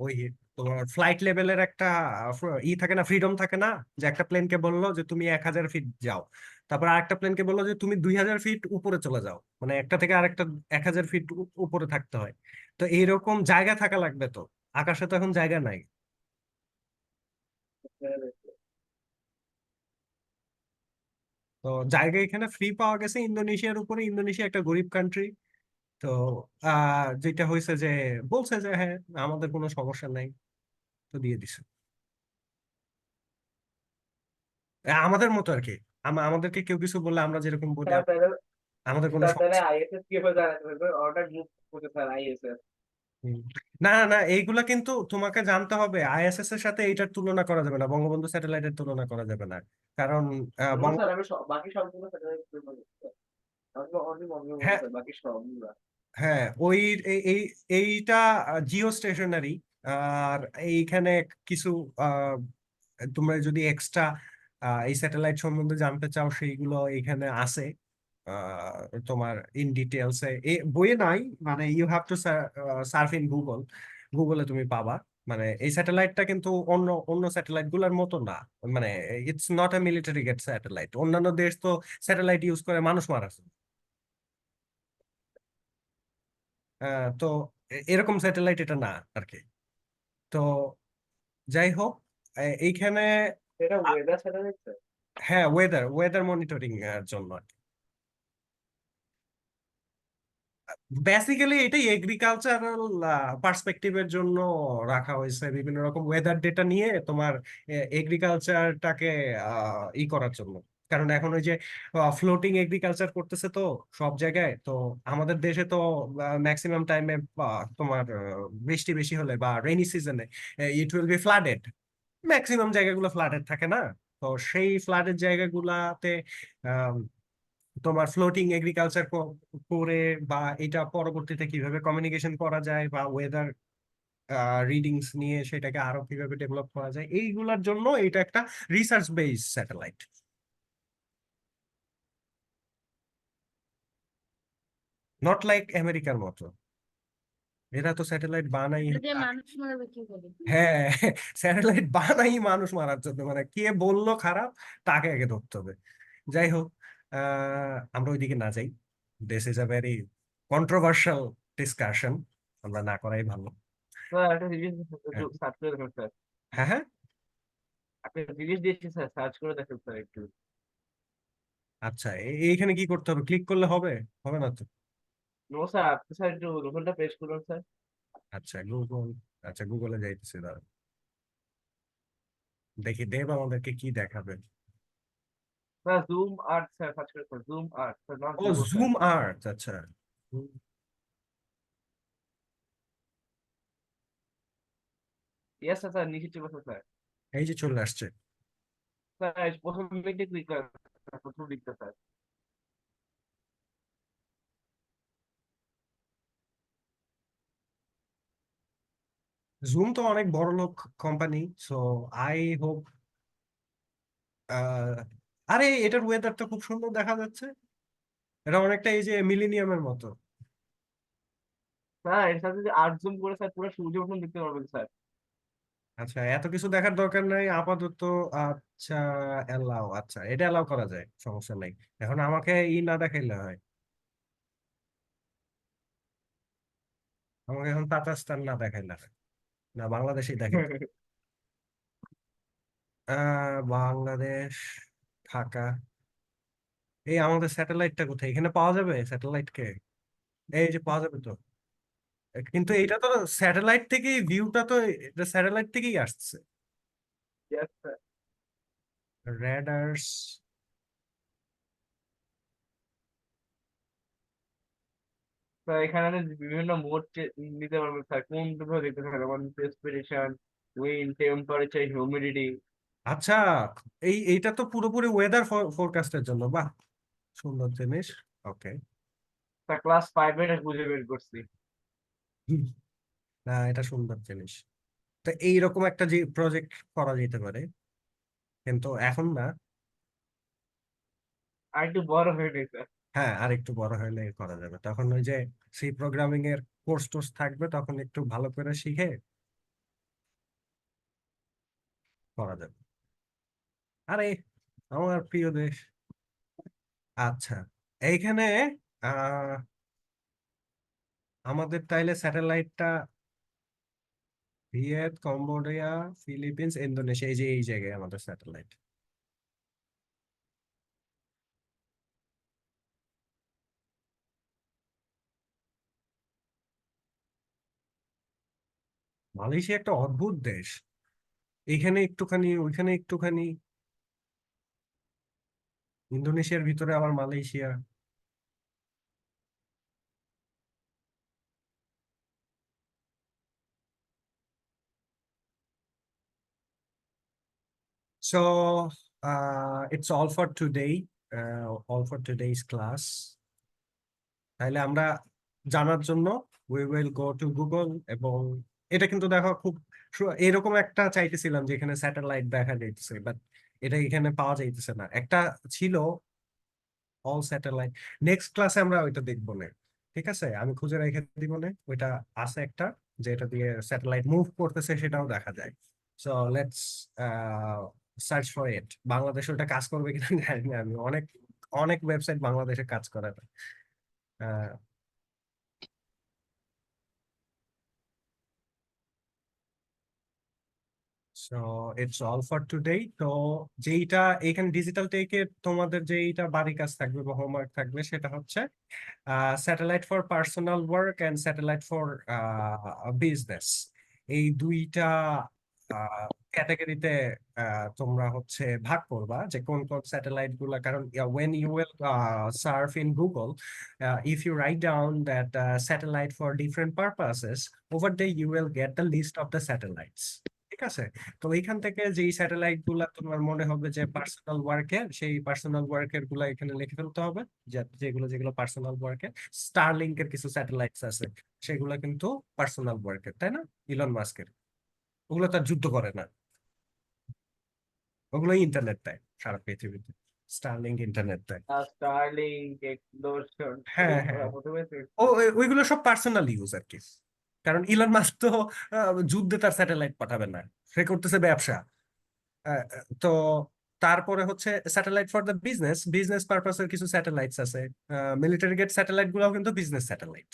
ওই তোমার ফ্লাইট লেভেলের একটা থাকে না, ফ্রিডম থাকে না, যে একটা প্লেনকে বললো যে তুমি 1000 ফিট যাও, তারপর আরেকটা প্লেনকে বললো যে তুমি 2000 ফিট উপরে চলে যাও, মানে একটা থেকে আরেকটা 1000 ফিট উপরে থাকতে হয়। তো এইরকম জায়গা থাকা লাগবে, তো আকাশে তো এখন জায়গা নাই। তো জায়গা এখানে ফ্রি পাওয়া গেছে ইন্দোনেশিয়ার উপরে। ইন্দোনেশিয়া একটা গরিব কান্ট্রি। তো যেটা হয়েছে যে বলছে যে হ্যাঁ, আমাদের কোনো সমস্যা নাই, তো দিয়ে দিছে। আমাদের মতো আর কি। আমাদেরকে কেউ কিছু বললে আমরা যেরকম বলি, স্যার তাহলে আমাদের কোনো স্যার তাহলে সমস্যা আইএসএস কিভাবে জানাতে পারবে? অর্ডার গ্রুপ করতে স্যার আইএসএস। নেই। না না, এইগুলা কিন্তু তোমাকে জানতে হবে, আইএসএস এর সাথে এইটার তুলনা করা যাবে না, বঙ্গবন্ধু স্যাটেলাইটের তুলনা করা যাবে না। কারণ স্যার আমি বাকি সবগুলো স্যাটেলাইট আমি অনলি বঙ্গবন্ধু হ্যাঁ স্যার, বাকি সবগুলো। হ্যাঁ, ওই এইটা জিও স্টেশনারি। আর এইখানে কিছু তোমরা যদি এক্সট্রা এই স্যাটেলাইট সম্বন্ধে জানতে চাও সেইগুলো এখানে আছে তোমার ইন ডিটেলস বইয়ে নাই, মানে you have to surf in গুগলে তুমি পাবা। মানে এই স্যাটেলাইটটা কিন্তু অন্য অন্য স্যাটেলাইট গুলার মতো না, মানে it's not a military gate satellite. অন্যান্য দেশ তো স্যাটেলাইট ইউজ করে মানুষ মারার জন্য। তো এরকম স্যাটেলাইট এটা না আর কি। তো যাই হোক, এইখানে এটা ওয়েদার স্যাটেলাইট স্যার? হ্যাঁ, ওয়েদার ওয়েদার মনিটরিং এর জন্য বেসিক্যালি এটাই এগ্রিকালচারাল পার্সপেক্টিভের জন্য রাখা হয়েছে, বিভিন্ন রকম ওয়েদার ডেটা নিয়ে তোমার এগ্রিকালচারটাকে ই করার জন্য। কারণ এখন ওই যে ফ্লোটিং এগ্রিকালচার করতেছে তো সব জায়গায়, তো আমাদের দেশে তো ম্যাক্সিমাম টাইমে তোমার বৃষ্টি বেশি হলে বা রেইনি সিজনে ইট উইল বি ফ্লাডেড। ম্যাক্সিমাম জায়গাগুলো ফ্লাডেড থাকে না, তো সেই ফ্লাডেড জায়গাগুলাতে তোমার ফ্লোটিং এগ্রিকালচার করে বা এটা পরবর্তীতে কিভাবে কমিউনিকেশন করা যায় বা ওয়েদার রিডিংস নিয়ে সেটাকে আরো কিভাবে ডেভেলপ করা যায়, এইগুলোর জন্য এটা একটা research based satellite. Not like আমেরিকার মতো, এরা তো স্যাটেলাইট বানাই। এটা দিয়ে মানুষ মারবে কি করে? হ্যাঁ, স্যাটেলাইট বানাই মানুষ মারার জন্য, মানে কে বললো খারাপ তাকে আগে ধরতে হবে। যাই হোক, আমরা ওইদিকে না যাই, this is a very controversial discussion, আমরা না করাই ভালো। স্যার একটা জিনিস হ্যাঁ সার্চ করে দেখুন স্যার। হ্যাঁ হ্যাঁ, একটা জিনিস দিয়েছি স্যার, সার্চ করে দেখুন স্যার একটু। আচ্ছা এইখানে কি করতে হবে? ক্লিক করলে হবে? হবে না তো। নো স্যার, আপনি স্যার একটু গুগলটা পেশ করুন স্যার। আচ্ছা গুগল, আচ্ছা গুগলে যাইতেছি, দাঁড়া দেখি দেব আমাদেরকে কি দেখাবে। Sir zoom art sir search করে sir, zoom art sir, not on Google sir. Zoom art, আচ্ছা। ইয়েস স্যার, স্যার নিচে চলে আসুন স্যার। এই যে চলে আসছে। স্যার প্রথম লিঙ্কে ক্লিক করেন স্যার, প্রথম লিঙ্কটা স্যার। জুম তো অনেক বড় লোক কোম্পানি, সো আই হোপ। আরে এটার ওয়েদার তো খুব সুন্দর দেখা যাচ্ছে, এটা অনেকটা এই যে মিলেনিয়ামের মতো। স্যার এর সাথে যদি আর্ট জুম করে স্যার পুরো সূর্য মতন দেখতে পারবেন স্যার। আচ্ছা এত কিছু দেখার দরকার নাই আপাতত। আচ্ছা এলাও, আচ্ছা এটা এলাও করা যায়, সমস্যা নাই। এখন আমাকে ই না দেখাইলে হয়, আমাকে এখন তাতাস্তান না দেখাইলে হয়, না বাংলাদেশই দেখাই। বাংলাদেশ, ঢাকা। এই আমাদের স্যাটেলাইটটা কোথায়? এখানে পাওয়া যাবে স্যাটেলাইটকে? এই যে পাওয়া যাবে তো, কিন্তু এটা তো স্যাটেলাইট থেকেই ভিউটা তো, এটা স্যাটেলাইট থেকেই আসছে। Yes, sir. রেডার্স, স্যার এখানে বিভিন্ন মোড নিতে পারবেন স্যার, কোন ভাবে দেখতে পারবেন, যেমন প্রেসপিরেশন, উইন্ড, টেম্পারেচার, হিউমিডিটি। আচ্ছা এইটা তো পুরোপুরি ওয়েদার ফোরকাস্টের জন্য, বাহ সুন্দর জিনিস। ওকে, স্যার ক্লাস 5 এ এটা খুঁজে বের করছি। না এটা সুন্দর জিনিস। তো এইরকম একটা যে প্রজেক্ট করা যেতে পারে, কিন্তু এখন না। আর একটু বড় হয়ে গেছে স্যার। হ্যাঁ আর একটু বড় হলে করা যাবে, তখন ওই যে সি প্রোগ্রামিং এর কোর্স টোর্স থাকবে, তখন একটু ভালো করে শিখে করা যাবে। আরে আমার প্রিয় দেশ। আচ্ছা এইখানে আহ আমাদের তাইলে স্যাটেলাইটটা ভিয়েত, কম্বোডিয়া, ফিলিপিন্স, ইন্দোনেশিয়া, এই যে এই জায়গায় আমাদের স্যাটেলাইট। মালয়েশিয়া একটা অদ্ভুত দেশ, এইখানে একটুখানি ওইখানে একটুখানি, ইন্দোনেশিয়ার ভিতরে আবার Malaysia. So it's all for today, all for today's class. তাহলে আমরা জানার জন্য we will go to Google, এবং এটা কিন্তু দেখো খুব এরকম একটা চাইতেছিলাম যেখানে স্যাটেলাইট দেখা যাইতেছে, বাট এটা এখানে পাওয়া যাইতেছে না। একটা ছিল অল স্যাটেলাইট, নেক্সট ক্লাসে আমরা ওইটা দেখবো না, ঠিক আছে? আমি খুঁজে রেখে দিব না, ওইটা আছে একটা যেটা দিয়ে স্যাটেলাইট মুভ করতেছে, সেটাও দেখা যায়। So let's search for it. বাংলাদেশে ওটা কাজ করবে কিনা জানি না আমি, অনেক অনেক ওয়েবসাইট বাংলাদেশে কাজ করে না। Ah, so it's all for today. তো যেইটা এখানে ডিজিটাল টেকে তোমাদের যেইটা বাড়ি কাজ থাকবে বা হোমওয়ার্ক থাকবে সেটা হচ্ছে satellite for personal work and satellite for business, এই দুইটা ক্যাটাগরিতে তোমরা হচ্ছে ভাগ করবা যে কোন কোন স্যাটেলাইট গুলা। কারণ when you will surf in Google, if you write down that satellite for different purposes, over there you will get the list of the satellites, ঠিক আছে? তো এইখান থেকে যেই স্যাটেলাইট গুলা তোমার মনে হবে যে পার্সোনাল ওয়ার্কের, সেই পার্সোনাল ওয়ার্কের গুলা এখানে লিখে ফেলতে হবে, যেগুলো যেগুলো পার্সোনাল ওয়ার্কের। স্টারলিংক এর কিছু স্যাটেলাইটস আছে, সেগুলো কিন্তু পার্সোনাল ওয়ার্কের, তাই না? ইলন মাস্কের ওগুলো তার যুদ্ধ করে না, ওগুলো ইন্টারনেট দেয় সারা পৃথিবীতে, স্টারলিংক ইন্টারনেট দেয়। Starlink, explosion. হ্যাঁ, হ্যাঁ। প্রথমে তো ওইগুলো সব পার্সোনাল ইউজ আর কি। কারণ ইলন মাস্ক তো যুদ্ধে তার স্যাটেলাইট পাঠাবে না, সে করতেছে ব্যবসা। তো তারপরে হচ্ছে satellite for the business, business পারপাসের কিছু স্যাটেলাইটস আছে। মিলিটারি গেট স্যাটেলাইট গুলাও কিন্তু বিজনেস স্যাটেলাইট,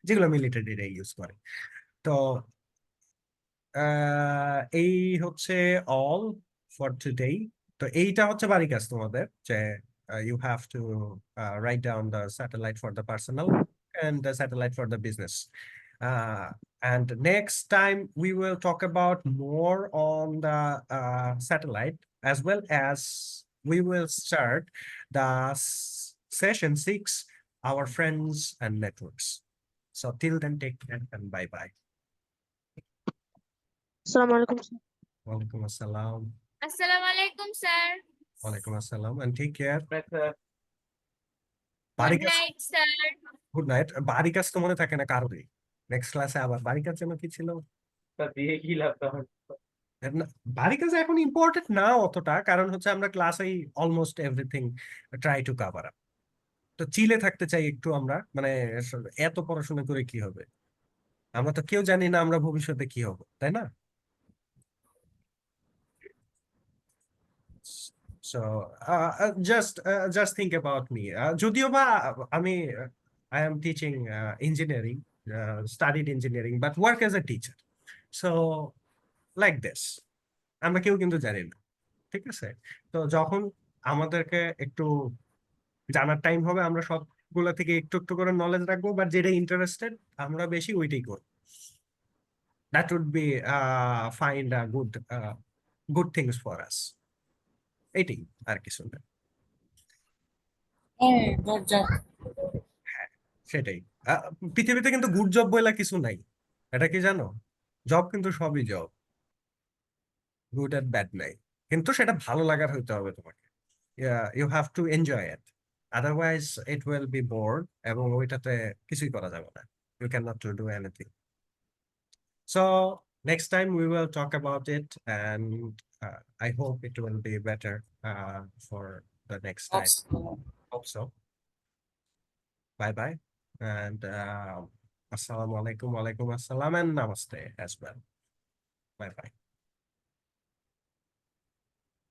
যেগুলো মিলিটারিরা ইউজ করে। তো এই হচ্ছে অল ফর টুডে। তো এইটা হচ্ছে বাড়ি কাজ তোমাদের, যে you have to write down the satellite for the personal and the satellite for the business. And next time we will talk about more on the satellite, as well as we will start the session 6, our friends and networks. So till then, take care and bye bye. Assalamu alaikum, sir. Walaikum assalam. আসসালামু আলাইকুম sir. Walaikum assalam and take care. better. বাড়ি good কাজ, night sir. Good night. বাড়ি কাজ তো মনে থাকে না কারোরই। নেক্সট ক্লাসে আবার বাড়ি কাজ যেন কি ছিল। তা দিয়ে কি লাভ তখন? না, বাড়ি কাজ এখন ইম্পর্টেন্ট না অতটা, কারণ হচ্ছে আমরা ক্লাসেই almost everything try to cover up. তো চিলে থাকতে চাই একটু আমরা, মানে এত পড়াশোনা করে কি হবে? আমরা তো কেউ জানি না আমরা ভবিষ্যতে কি হব, তাই না? So just think about me. যদিও বা আমি I am teaching engineering, studied engineering, but work as a teacher. So like this, আমরা কেউ কিন্তু জানি না, ঠিক আছে? তো যখন আমাদেরকে একটু জানার টাইম হবে, আমরা সবগুলা থেকে একটু একটু করে নলেজ রাখবো, বাট যেটা ইন্টারেস্টেড আমরা বেশি ওইটাই করব। That would be find a good things for us. এটাই, আর কিছু না। সেটাই। পৃথিবীতে কিন্তু গুড জব বলে কিছু নাই, এটা কি জানো? জব কিন্তু সবই জব, গুড এন্ড ব্যাড নাই, কিন্তু সেটা ভালো লাগার হইতে হবে তোমাকে। You have to enjoy it, otherwise it will be bored, এবং ওইটাতে কিছুই করা যাবে না, you can not do anything. So next time we will talk about it, and I hope it will be better for the next time. Hope so. Bye bye, and assalamu alaikum, walaikum assalam, and namaste as well. Bye bye.